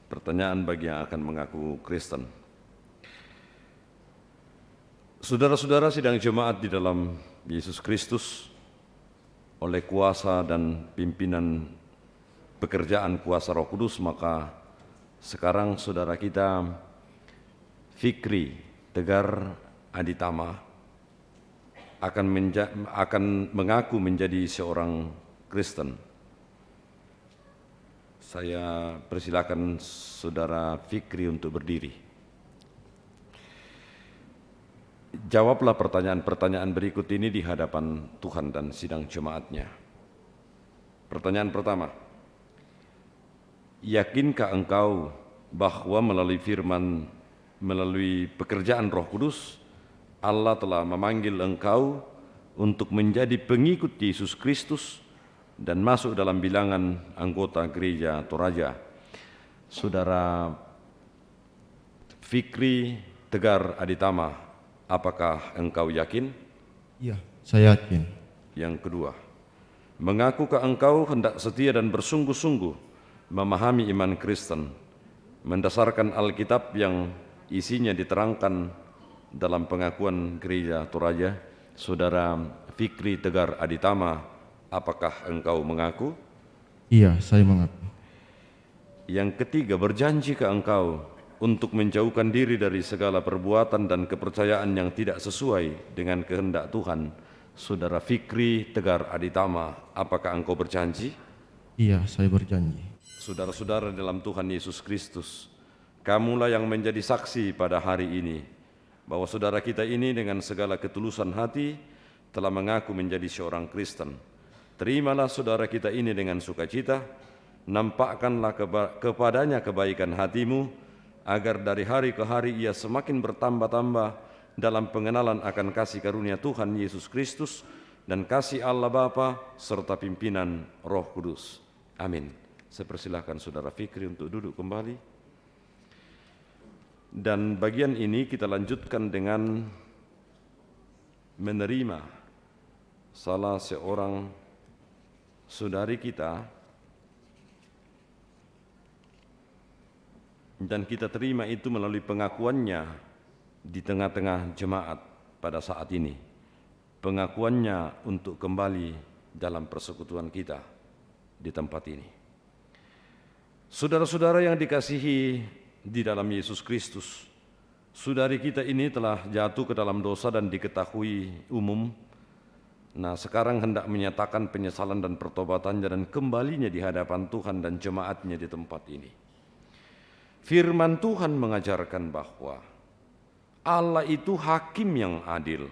pertanyaan bagi yang akan mengaku Kristen. Saudara-saudara sidang jemaat di dalam Yesus Kristus, oleh kuasa dan pimpinan pekerjaan kuasa Roh Kudus, maka sekarang saudara kita Fikri Tegar Aditama akan mengaku menjadi seorang Kristen. Saya persilakan saudara Fikri untuk berdiri. Jawablah pertanyaan-pertanyaan berikut ini di hadapan Tuhan dan sidang jemaatnya. Pertanyaan pertama, yakinkah engkau bahwa melalui pekerjaan Roh Kudus, Allah telah memanggil engkau untuk menjadi pengikut Yesus Kristus dan masuk dalam bilangan anggota gereja Toraja? Saudara Fikri Tegar Aditama, apakah engkau yakin? Ya, saya yakin. Yang kedua, mengakukah engkau hendak setia dan bersungguh-sungguh memahami iman Kristen, mendasarkan Alkitab yang isinya diterangkan dalam pengakuan gereja Toraja? Saudara Fikri Tegar Aditama, apakah engkau mengaku? Iya, saya mengaku. Yang ketiga, berjanjikah engkau untuk menjauhkan diri dari segala perbuatan dan kepercayaan yang tidak sesuai dengan kehendak Tuhan? Saudara Fikri Tegar Aditama, apakah engkau berjanji? Iya, saya berjanji. Saudara-saudara dalam Tuhan Yesus Kristus, kamulah yang menjadi saksi pada hari ini bahwa saudara kita ini dengan segala ketulusan hati telah mengaku menjadi seorang Kristen. Terimalah saudara kita ini dengan sukacita nampakkanlah kepadanya kebaikan hatimu, agar dari hari ke hari ia semakin bertambah-tambah dalam pengenalan akan kasih karunia Tuhan Yesus Kristus dan kasih Allah Bapa serta pimpinan Roh Kudus. Amin. Saya persilahkan Saudara Fikri untuk duduk kembali. Dan bagian ini kita lanjutkan dengan menerima salah seorang saudari kita, dan kita terima itu melalui pengakuannya di tengah-tengah jemaat pada saat ini. Pengakuannya untuk kembali dalam persekutuan kita di tempat ini. Saudara-saudara yang dikasihi di dalam Yesus Kristus, saudari kita ini telah jatuh ke dalam dosa dan diketahui umum. Nah, sekarang hendak menyatakan penyesalan dan pertobatannya dan kembalinya di hadapan Tuhan dan jemaatnya di tempat ini. Firman Tuhan mengajarkan bahwa Allah itu hakim yang adil,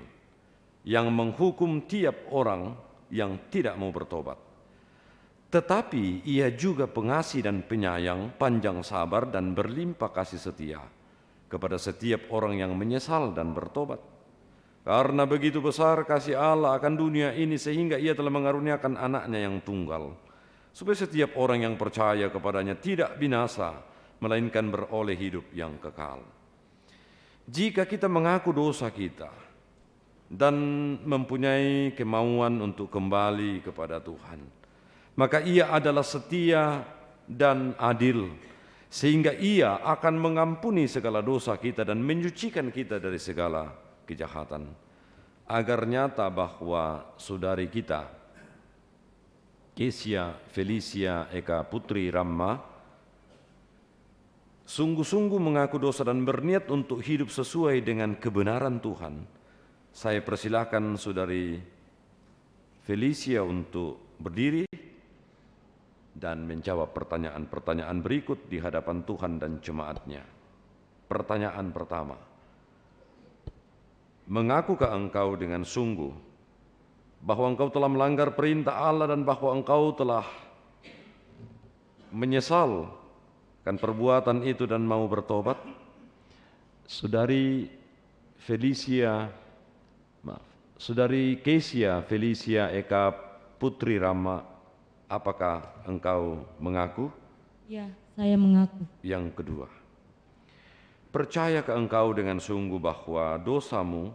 yang menghukum tiap orang yang tidak mau bertobat. Tetapi ia juga pengasih dan penyayang, panjang sabar dan berlimpah kasih setia kepada setiap orang yang menyesal dan bertobat. Karena begitu besar kasih Allah akan dunia ini sehingga ia telah mengaruniakan anaknya yang tunggal, supaya setiap orang yang percaya kepadanya tidak binasa, melainkan beroleh hidup yang kekal. Jika kita mengaku dosa kita dan mempunyai kemauan untuk kembali kepada Tuhan, maka Ia adalah setia dan adil, sehingga Ia akan mengampuni segala dosa kita dan menyucikan kita dari segala kejahatan. Agar nyata bahwa saudari kita, Kesia Felicia Eka Putri Rama, sungguh-sungguh mengaku dosa dan berniat untuk hidup sesuai dengan kebenaran Tuhan. Saya persilakan saudari Felicia untuk berdiri dan menjawab pertanyaan-pertanyaan berikut di hadapan Tuhan dan jemaatnya. Pertanyaan pertama, mengakukah engkau dengan sungguh bahwa engkau telah melanggar perintah Allah dan bahwa engkau telah menyesal kan perbuatan itu dan mau bertobat? Saudari Kesia Felicia Eka Putri Rama, apakah engkau mengaku? Ya, saya mengaku. Yang kedua, percayakah engkau dengan sungguh bahwa dosamu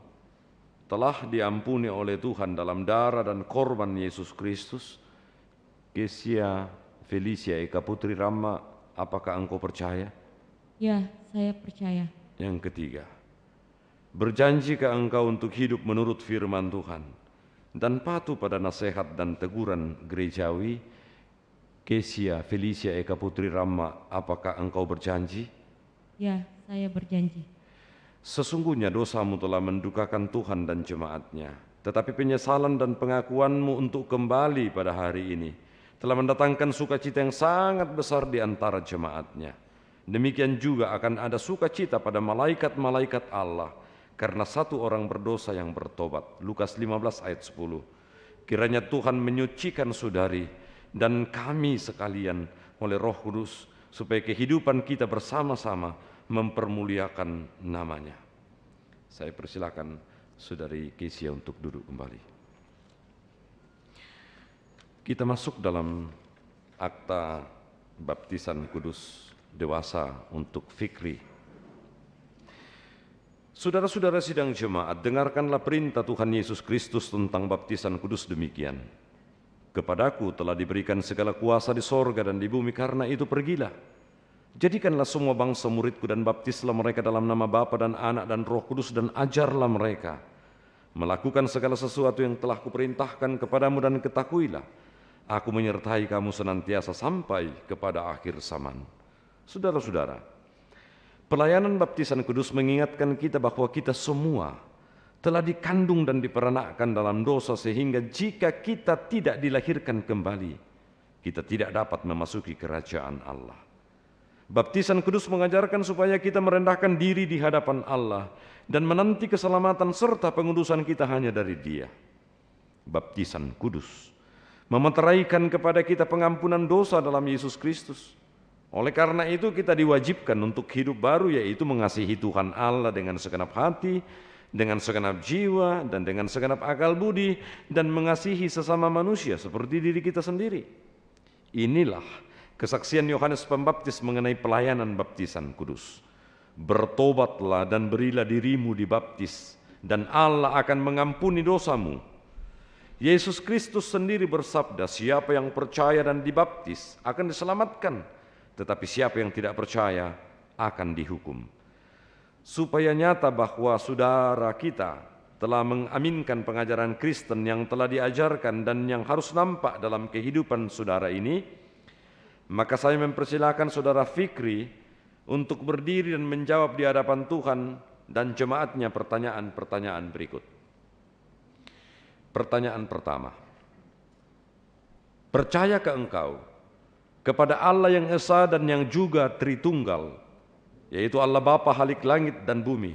telah diampuni oleh Tuhan dalam darah dan korban Yesus Kristus? Kesia Felicia Eka Putri Rama, apakah engkau percaya? Ya, saya percaya. Yang ketiga, berjanjikah engkau untuk hidup menurut firman Tuhan dan patuh pada nasihat dan teguran gerejawi? Kesia Felicia Eka Putri Rama, apakah engkau berjanji? Ya, saya berjanji. Sesungguhnya dosamu telah mendukakan Tuhan dan jemaatnya, tetapi penyesalan dan pengakuanmu untuk kembali pada hari ini telah mendatangkan sukacita yang sangat besar di antara jemaatnya. Demikian juga akan ada sukacita pada malaikat-malaikat Allah karena satu orang berdosa yang bertobat. Lukas 15 ayat 10. Kiranya Tuhan menyucikan saudari dan kami sekalian oleh Roh Kudus, supaya kehidupan kita bersama-sama mempermuliakan namanya. Saya persilakan saudari Kesia untuk duduk kembali. Kita masuk dalam akta baptisan kudus dewasa untuk Fikri. Saudara-saudara sidang jemaat, dengarkanlah perintah Tuhan Yesus Kristus tentang baptisan kudus demikian. Kepadaku telah diberikan segala kuasa di sorga dan di bumi, karena itu pergilah. Jadikanlah semua bangsa muridku dan baptislah mereka dalam nama Bapa dan Anak dan Roh Kudus, dan ajarlah mereka melakukan segala sesuatu yang telah kuperintahkan kepadamu, dan ketahuilah, aku menyertai kamu senantiasa sampai kepada akhir zaman. Saudara-saudara, pelayanan baptisan kudus mengingatkan kita bahwa kita semua telah dikandung dan diperanakkan dalam dosa, sehingga jika kita tidak dilahirkan kembali, kita tidak dapat memasuki kerajaan Allah. Baptisan kudus mengajarkan supaya kita merendahkan diri di hadapan Allah dan menanti keselamatan serta pengudusan kita hanya dari Dia. Baptisan kudus memeteraikan kepada kita pengampunan dosa dalam Yesus Kristus. Oleh karena itu kita diwajibkan untuk hidup baru, yaitu mengasihi Tuhan Allah dengan segenap hati, dengan segenap jiwa, dan dengan segenap akal budi, dan mengasihi sesama manusia seperti diri kita sendiri. Inilah kesaksian Yohanes Pembaptis mengenai pelayanan baptisan kudus. Bertobatlah dan berilah dirimu dibaptis, dan Allah akan mengampuni dosamu. Yesus Kristus sendiri bersabda, siapa yang percaya dan dibaptis akan diselamatkan, tetapi siapa yang tidak percaya akan dihukum. Supaya nyata bahwa saudara kita telah mengaminkan pengajaran Kristen yang telah diajarkan dan yang harus nampak dalam kehidupan saudara ini, maka saya mempersilakan saudara Fikri untuk berdiri dan menjawab di hadapan Tuhan dan jemaatnya pertanyaan-pertanyaan berikut. Pertanyaan pertama, percayakah engkau kepada Allah yang Esa dan yang juga Tritunggal, yaitu Allah Bapa Halik langit dan bumi,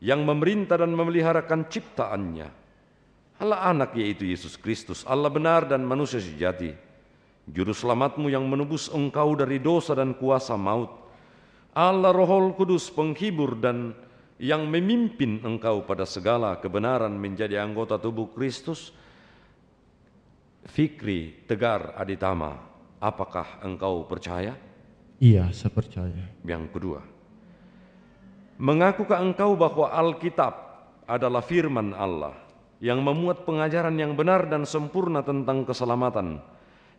yang memerintah dan memeliharakan ciptaannya, Allah Anak yaitu Yesus Kristus, Allah benar dan manusia sejati, Juru Selamatmu yang menebus engkau dari dosa dan kuasa maut, Allah Roh Kudus penghibur dan yang memimpin engkau pada segala kebenaran menjadi anggota tubuh Kristus. Fikri Tegar Aditama, apakah engkau percaya? Iya, saya percaya. Yang kedua, mengakukah engkau bahwa Alkitab adalah firman Allah yang memuat pengajaran yang benar dan sempurna tentang keselamatan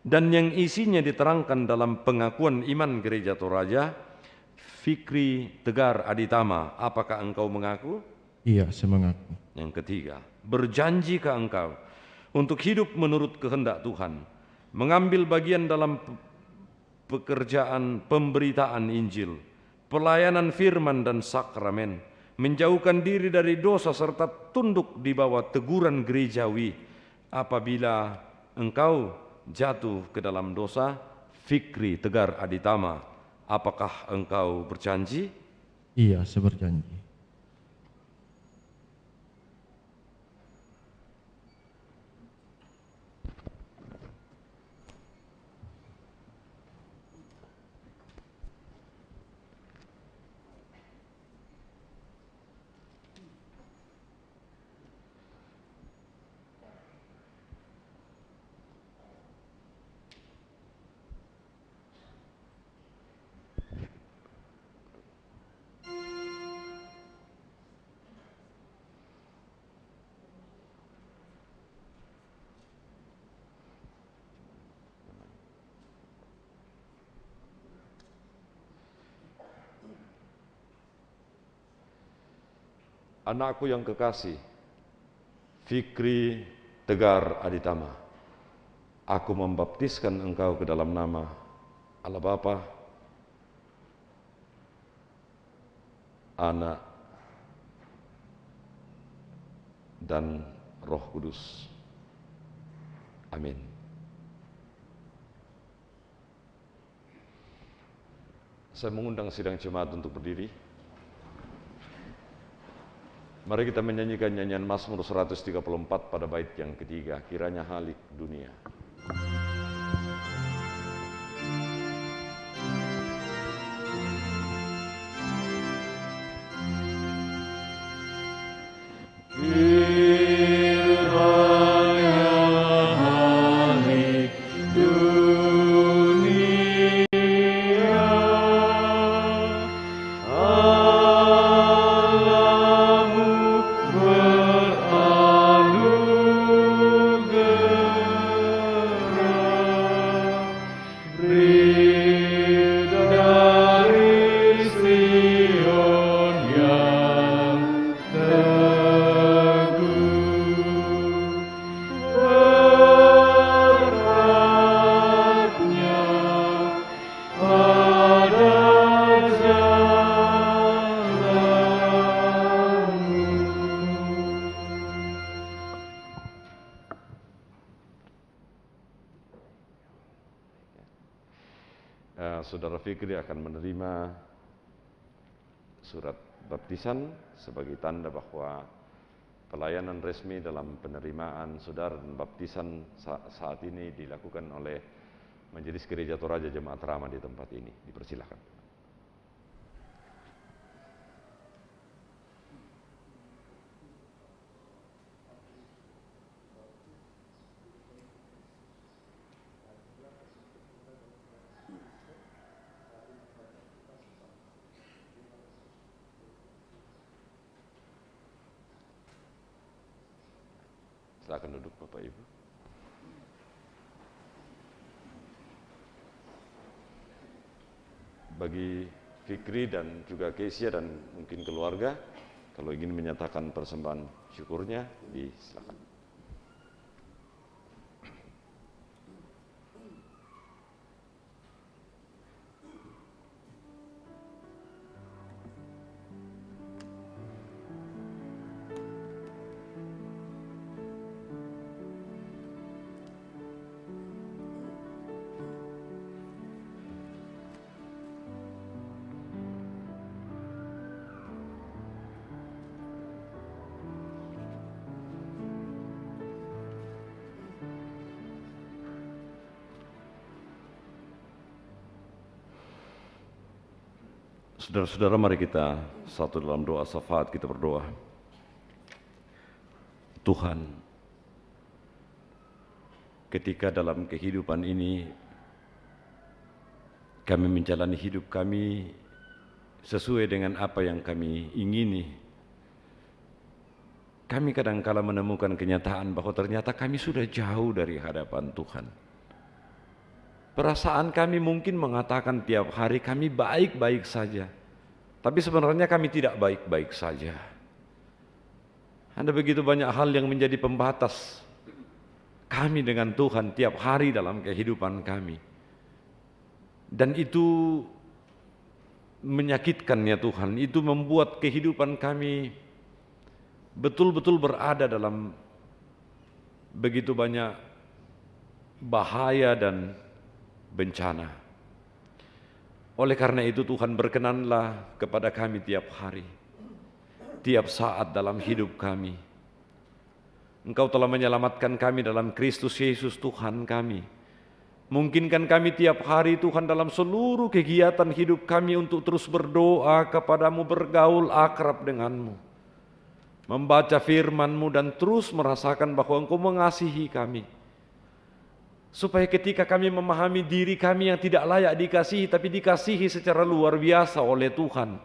dan yang isinya diterangkan dalam pengakuan iman Gereja Toraja? Fikri Tegar Aditama, apakah engkau mengaku? Iya, saya mengaku. Yang ketiga, berjanjikah engkau untuk hidup menurut kehendak Tuhan, mengambil bagian dalam pekerjaan pemberitaan Injil, pelayanan firman dan sakramen, menjauhkan diri dari dosa serta tunduk di bawah teguran gerejawi apabila engkau jatuh ke dalam dosa? Fikri Tegar Aditama, apakah engkau berjanji? Iya, saya berjanji. Anakku yang kekasih, Fikri Tegar Aditama, aku membaptiskan engkau ke dalam nama Allah Bapa, Anak, dan Roh Kudus. Amin. Saya mengundang sidang jemaat untuk berdiri. Mari kita menyanyikan nyanyian Mazmur 134 pada bait yang ketiga, kiranya halik dunia. Saudara Fikri akan menerima surat baptisan sebagai tanda bahwa pelayanan resmi dalam penerimaan saudara dan baptisan saat ini dilakukan oleh Majelis Gereja Toraja Jemaat Rama di tempat ini. Dipersilakan. Silakan duduk Bapak Ibu. Bagi Fikri dan juga Kesia dan mungkin keluarga, kalau ingin menyatakan persembahan syukurnya, silakan. Saudara-saudara, mari kita satu dalam doa syafaat, kita berdoa. Tuhan, ketika dalam kehidupan ini kami menjalani hidup kami sesuai dengan apa yang kami ingini, kami kadang-kala menemukan kenyataan bahwa ternyata kami sudah jauh dari hadapan Tuhan. Perasaan kami mungkin mengatakan tiap hari kami baik-baik saja, tapi sebenarnya kami tidak baik-baik saja. Ada begitu banyak hal yang menjadi pembatas kami dengan Tuhan tiap hari dalam kehidupan kami. Dan itu menyakitkan ya Tuhan, itu membuat kehidupan kami betul-betul berada dalam begitu banyak bahaya dan bencana. Oleh karena itu Tuhan, berkenanlah kepada kami tiap hari, tiap saat dalam hidup kami. Engkau telah menyelamatkan kami dalam Kristus Yesus Tuhan kami. Mungkinkan kami tiap hari Tuhan dalam seluruh kegiatan hidup kami untuk terus berdoa kepadamu, bergaul akrab denganmu, membaca firman-Mu dan terus merasakan bahwa Engkau mengasihi kami. Supaya ketika kami memahami diri kami yang tidak layak dikasihi, tapi dikasihi secara luar biasa oleh Tuhan,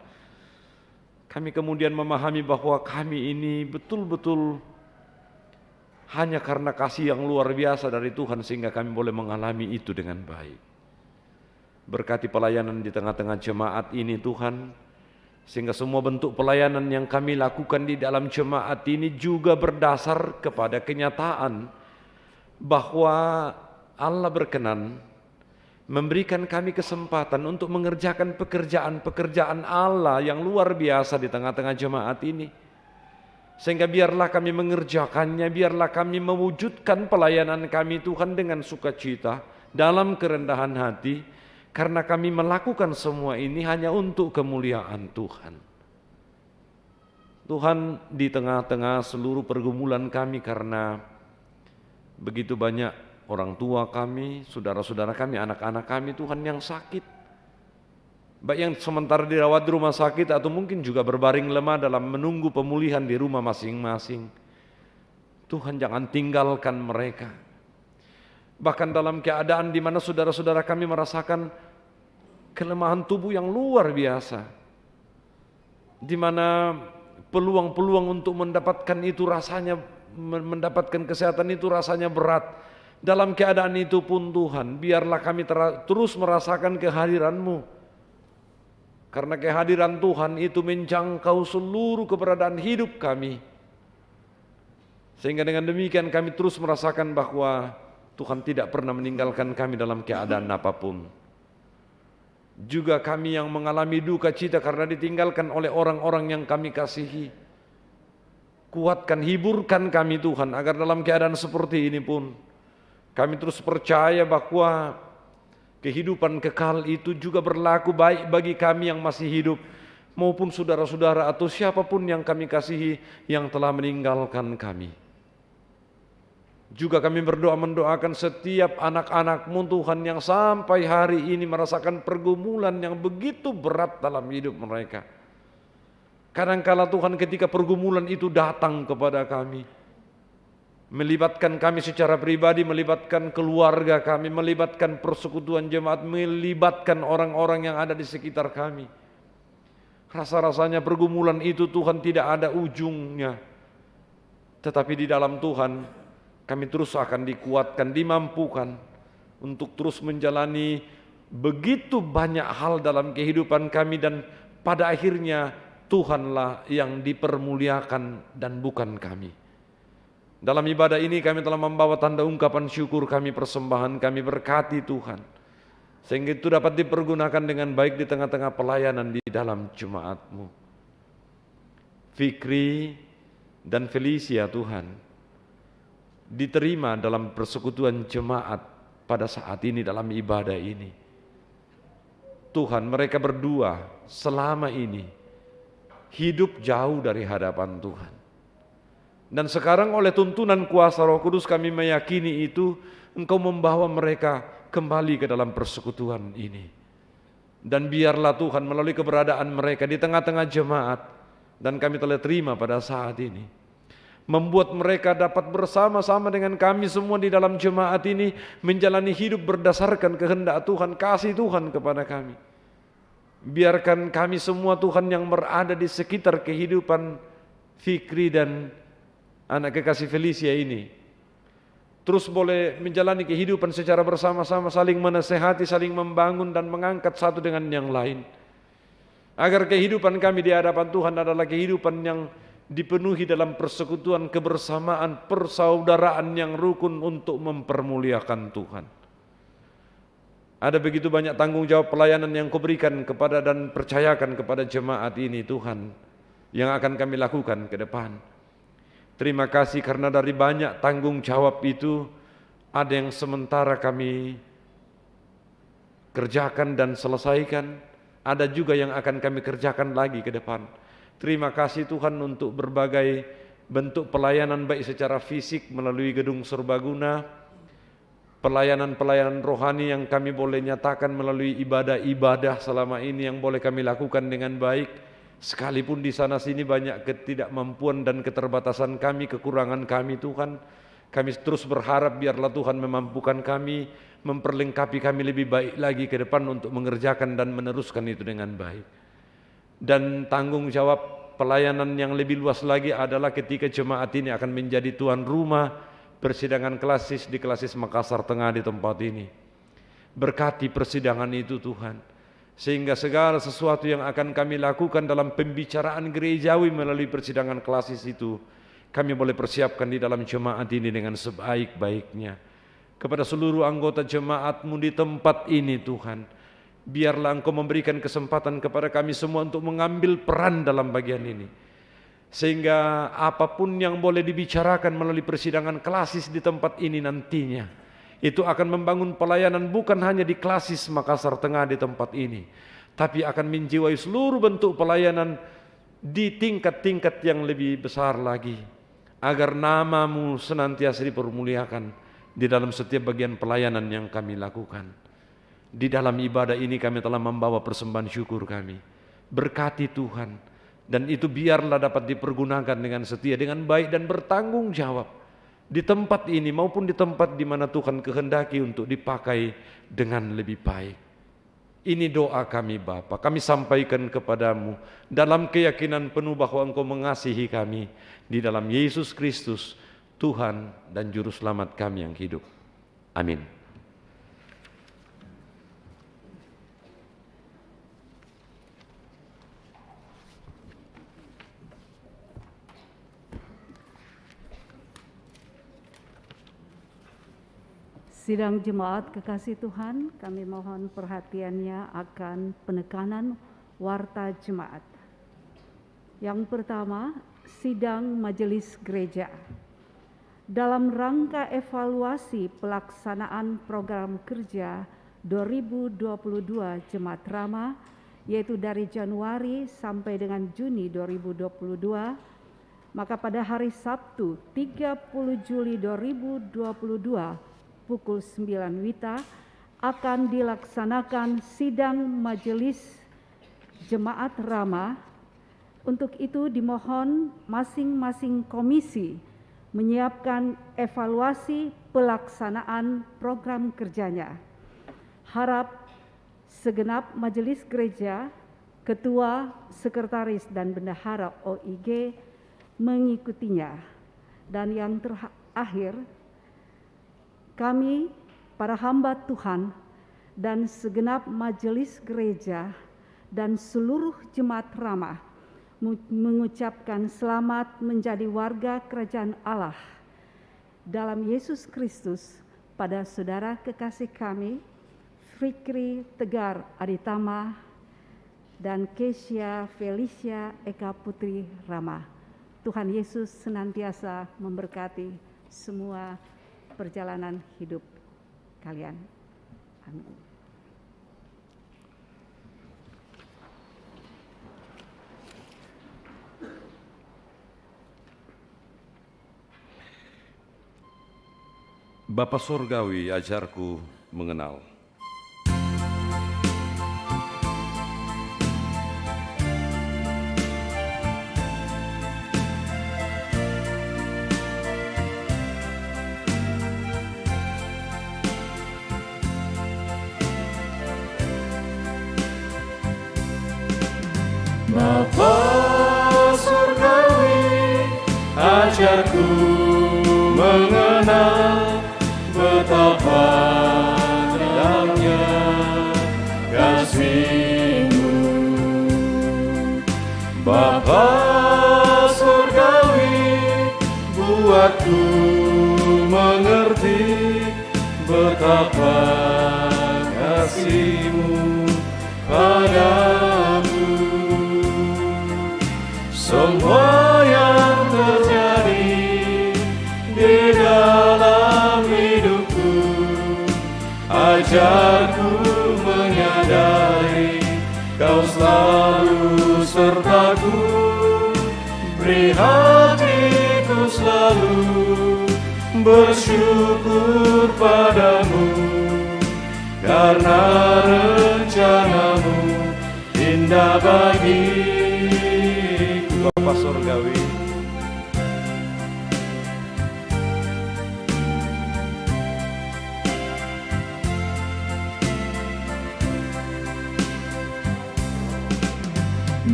kami kemudian memahami bahwa kami ini betul-betul hanya karena kasih yang luar biasa dari Tuhan sehingga kami boleh mengalami itu dengan baik. Berkati pelayanan di tengah-tengah jemaat ini Tuhan, sehingga semua bentuk pelayanan yang kami lakukan di dalam jemaat ini juga berdasar kepada kenyataan bahwa Allah berkenan memberikan kami kesempatan untuk mengerjakan pekerjaan-pekerjaan Allah yang luar biasa di tengah-tengah jemaat ini. Sehingga biarlah kami mengerjakannya, biarlah kami mewujudkan pelayanan kami Tuhan dengan sukacita, dalam kerendahan hati, karena kami melakukan semua ini hanya untuk kemuliaan Tuhan. Tuhan, di tengah-tengah seluruh pergumulan kami karena begitu banyak orang tua kami, saudara-saudara kami, anak-anak kami Tuhan yang sakit, baik yang sementara dirawat di rumah sakit atau mungkin juga berbaring lemah dalam menunggu pemulihan di rumah masing-masing. Tuhan, jangan tinggalkan mereka. Bahkan dalam keadaan di mana saudara-saudara kami merasakan kelemahan tubuh yang luar biasa, di mana peluang-peluang untuk mendapatkan itu rasanya, mendapatkan kesehatan itu rasanya berat. Dalam keadaan itu pun Tuhan, biarlah kami terus merasakan kehadiran-Mu. Karena kehadiran Tuhan itu menjangkau seluruh keberadaan hidup kami. Sehingga dengan demikian kami terus merasakan bahwa Tuhan tidak pernah meninggalkan kami dalam keadaan apapun. Juga kami yang mengalami duka cita karena ditinggalkan oleh orang-orang yang kami kasihi. Kuatkan, hiburkan kami Tuhan, agar dalam keadaan seperti ini pun kami terus percaya bahwa kehidupan kekal itu juga berlaku baik bagi kami yang masih hidup, maupun saudara-saudara atau siapapun yang kami kasihi yang telah meninggalkan kami. Juga kami berdoa mendoakan setiap anak-anak-Mu Tuhan yang sampai hari ini merasakan pergumulan yang begitu berat dalam hidup mereka. Kadangkala Tuhan ketika pergumulan itu datang kepada kami, melibatkan kami secara pribadi, melibatkan keluarga kami, melibatkan persekutuan jemaat, melibatkan orang-orang yang ada di sekitar kami. Rasa-rasanya pergumulan itu Tuhan tidak ada ujungnya. Tetapi di dalam Tuhan kami terus akan dikuatkan, dimampukan untuk terus menjalani begitu banyak hal dalam kehidupan kami, dan pada akhirnya Tuhanlah yang dipermuliakan dan bukan kami. Dalam ibadah ini kami telah membawa tanda ungkapan syukur kami, persembahan kami, berkati Tuhan, sehingga itu dapat dipergunakan dengan baik di tengah-tengah pelayanan di dalam jemaat-Mu. Fikri dan Felicia Tuhan diterima dalam persekutuan jemaat pada saat ini dalam ibadah ini. Tuhan, mereka berdua selama ini hidup jauh dari hadapan Tuhan. Dan sekarang oleh tuntunan kuasa Roh Kudus kami meyakini itu Engkau membawa mereka kembali ke dalam persekutuan ini. Dan biarlah Tuhan melalui keberadaan mereka di tengah-tengah jemaat, dan kami telah terima pada saat ini, membuat mereka dapat bersama-sama dengan kami semua di dalam jemaat ini menjalani hidup berdasarkan kehendak Tuhan, kasih Tuhan kepada kami. Biarkan kami semua Tuhan yang berada di sekitar kehidupan Fikri dan anak kekasih Felicia ini terus boleh menjalani kehidupan secara bersama-sama, saling menasehati, saling membangun dan mengangkat satu dengan yang lain. Agar kehidupan kami di hadapan Tuhan adalah kehidupan yang dipenuhi dalam persekutuan, kebersamaan, persaudaraan yang rukun untuk mempermuliakan Tuhan. Ada begitu banyak tanggung jawab pelayanan yang Kau berikan kepada dan percayakan kepada jemaat ini Tuhan, yang akan kami lakukan ke depan. Terima kasih karena dari banyak tanggung jawab itu ada yang sementara kami kerjakan dan selesaikan, ada juga yang akan kami kerjakan lagi ke depan. Terima kasih Tuhan untuk berbagai bentuk pelayanan, baik secara fisik melalui gedung serbaguna, pelayanan-pelayanan rohani yang kami boleh nyatakan melalui ibadah-ibadah selama ini yang boleh kami lakukan dengan baik, sekalipun di sana sini banyak ketidakmampuan dan keterbatasan kami, kekurangan kami Tuhan. Kami terus berharap biarlah Tuhan memampukan kami, memperlengkapi kami lebih baik lagi ke depan untuk mengerjakan dan meneruskan itu dengan baik. Dan tanggung jawab pelayanan yang lebih luas lagi adalah ketika jemaat ini akan menjadi tuan rumah persidangan klasis di Klasis Makassar Tengah di tempat ini. Berkati persidangan itu Tuhan, sehingga segala sesuatu yang akan kami lakukan dalam pembicaraan gerejawi melalui persidangan klasis itu kami boleh persiapkan di dalam jemaat ini dengan sebaik-baiknya. Kepada seluruh anggota jemaat-Mu di tempat ini Tuhan, biarlah Engkau memberikan kesempatan kepada kami semua untuk mengambil peran dalam bagian ini, sehingga apapun yang boleh dibicarakan melalui persidangan klasis di tempat ini nantinya, itu akan membangun pelayanan bukan hanya di Klasis Makassar Tengah di tempat ini, tapi akan menjiwai seluruh bentuk pelayanan di tingkat-tingkat yang lebih besar lagi, agar nama-Mu senantiasa dipermuliakan di dalam setiap bagian pelayanan yang kami lakukan. Di dalam ibadah ini kami telah membawa persembahan syukur kami. Berkati Tuhan, dan itu biarlah dapat dipergunakan dengan setia, dengan baik dan bertanggung jawab di tempat ini maupun di tempat di mana Tuhan kehendaki untuk dipakai dengan lebih baik. Ini doa kami Bapa, kami sampaikan kepadamu dalam keyakinan penuh bahwa Engkau mengasihi kami di dalam Yesus Kristus, Tuhan dan Juru Selamat kami yang hidup. Amin. Sidang jemaat kekasih Tuhan, kami mohon perhatiannya akan penekanan warta jemaat. Yang pertama, sidang majelis gereja. Dalam rangka evaluasi pelaksanaan program kerja 2022 Jemaat Rama yaitu dari Januari sampai dengan Juni 2022, maka pada hari Sabtu 30 Juli 2022 pukul 9 WITA akan dilaksanakan sidang Majelis Jemaat Rama. Untuk itu dimohon masing-masing komisi menyiapkan evaluasi pelaksanaan program kerjanya. Harap segenap majelis gereja, ketua, sekretaris, dan bendahara OIG mengikutinya. Dan yang terakhir, kami para hamba Tuhan dan segenap majelis gereja dan seluruh jemaat Rama mengucapkan selamat menjadi warga kerajaan Allah dalam Yesus Kristus pada saudara kekasih kami, Fikri Tegar Aditama dan Kesia Felicia Eka Putri Rama. Tuhan Yesus senantiasa memberkati semua perjalanan hidup kalian. Amin. Bapa Surgawi, ajarku mengenal. Bapa Surgawi, ajarku mengenal betapa dalamnya kasih-Mu. Bapa Surgawi, buatku mengerti betapa kasih-Mu padaku. Semua yang terjadi di dalam hidupku, ajarku menyadari Kau selalu sertaku. Beri hatiku selalu bersyukur padamu, karena rencana-Mu indah bagiku. Bapa Surgawi,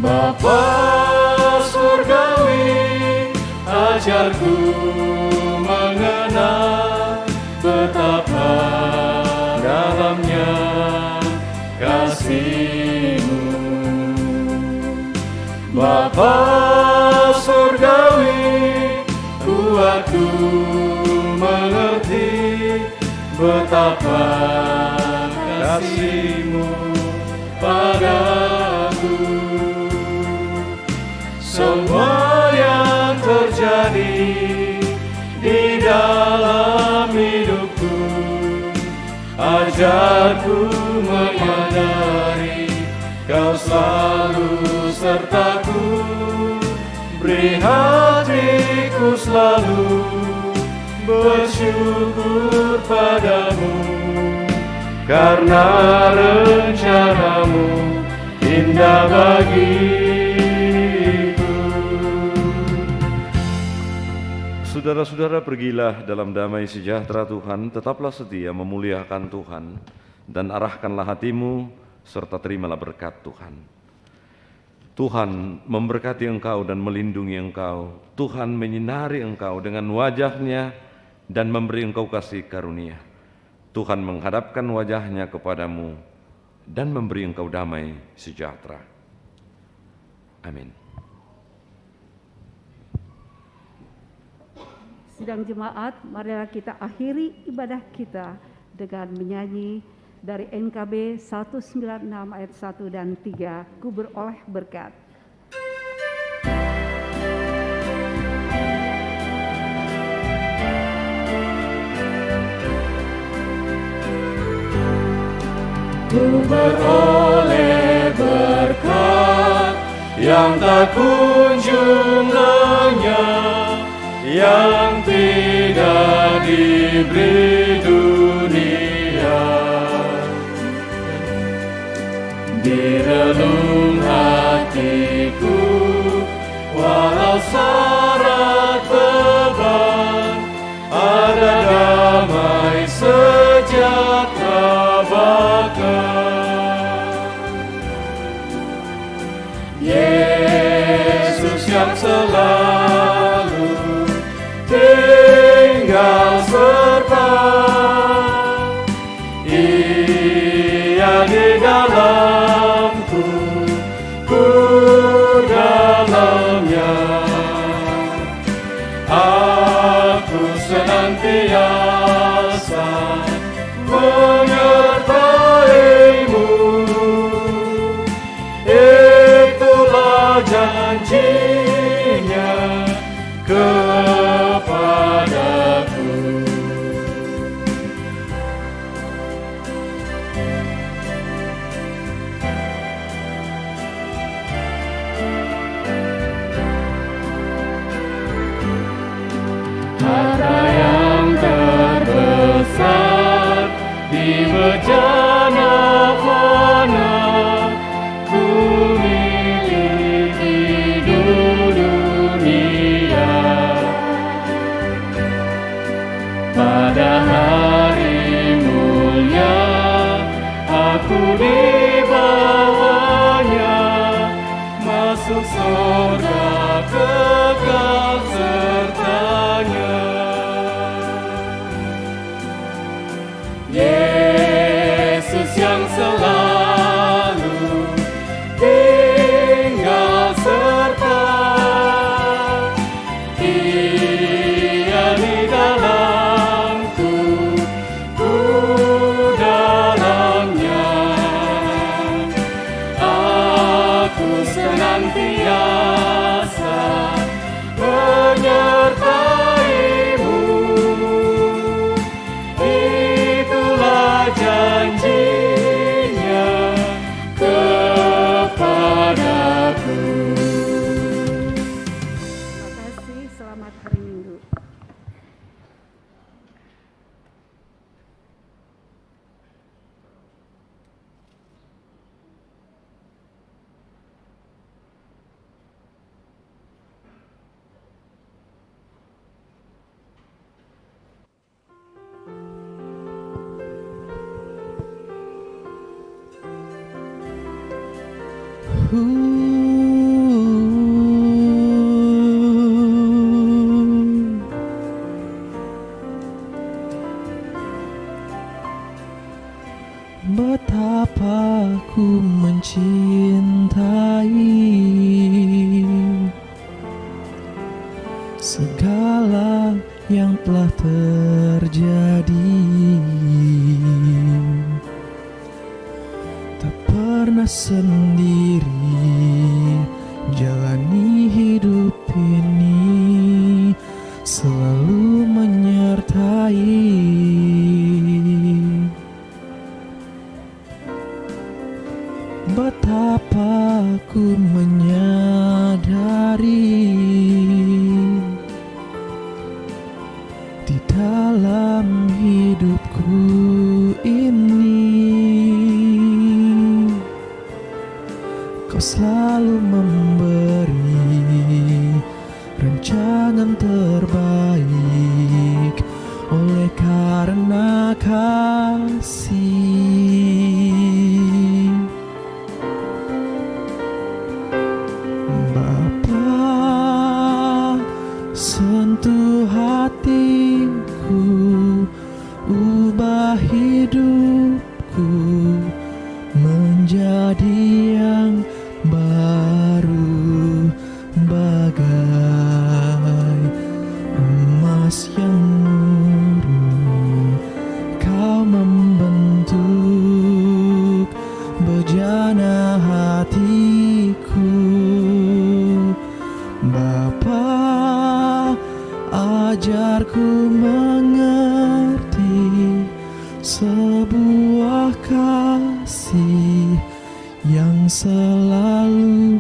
Bapa Surgawi, ajarku mengenal betapa dalamnya kasih-Mu. Bapa Surgawi, buatku mengerti betapa kasih-Mu padaku. Semua yang terjadi di dalam hidupku, ajarku menyadari Kau selalu sertaku. Beri hatiku selalu bersyukur padamu, karena rencana-Mu indah bagiku. Saudara-saudara, pergilah dalam damai sejahtera Tuhan, tetaplah setia memuliakan Tuhan, dan arahkanlah hatimu, serta terimalah berkat Tuhan. Tuhan memberkati engkau dan melindungi engkau. Tuhan menyinari engkau dengan wajah-Nya dan memberi engkau kasih karunia. Tuhan menghadapkan wajah-Nya kepadamu dan memberi engkau damai sejahtera. Amin. Sidang jemaat, marilah kita akhiri ibadah kita dengan menyanyi dari NKB 196 ayat 1 dan 3, Ku beroleh berkat. Ku beroleh berkat yang tak kunjung lenyap, yang tidak diberi dunia. Di relung hatiku, walau syarat beban, ada damai sejahtera bakal. Yesus yang selalu tinggal serta, Ia di dalamku, ku dalamnya. Aku senantiasa menyertai-Mu, itulah janjinya kepadaku. Harta yang terbesar di bejana fana, ku miliki dunia. Pada hari mulia aku dibawanya, masuk surga kekal sertanya. Yesus yang selalu tinggal serta, Ia di dalamku, ku dalamnya. Aku senantiasa menyertai-Mu, itulah janjinya kepadaku. Terima kasih, selamat hari Minggu. Betapa ku mencintai segala yang telah terjadi, tak pernah sendiri jalani hidup ini, selalu menyertai. Betapa ku menyadari di dalam hidupku ini, Kau selalu memberi rancangan terbaik oleh karena kasih. Bapa, sentuh hatiku, ubah hidupku menjadi yang baru, bagai emas yang murni. Kau membentuk bejana hatiku. Bapa, ajarku mengerti sebuah kasih yang selalu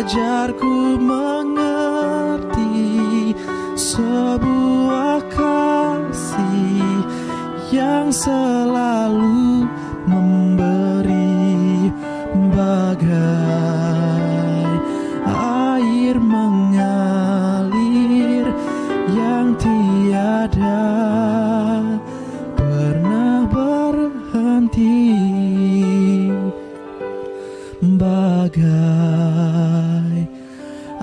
ajarku mengerti sebuah kasih yang selalu memberi, bagai air mengalir yang tiada pernah berhenti, bagai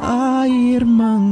air mengalir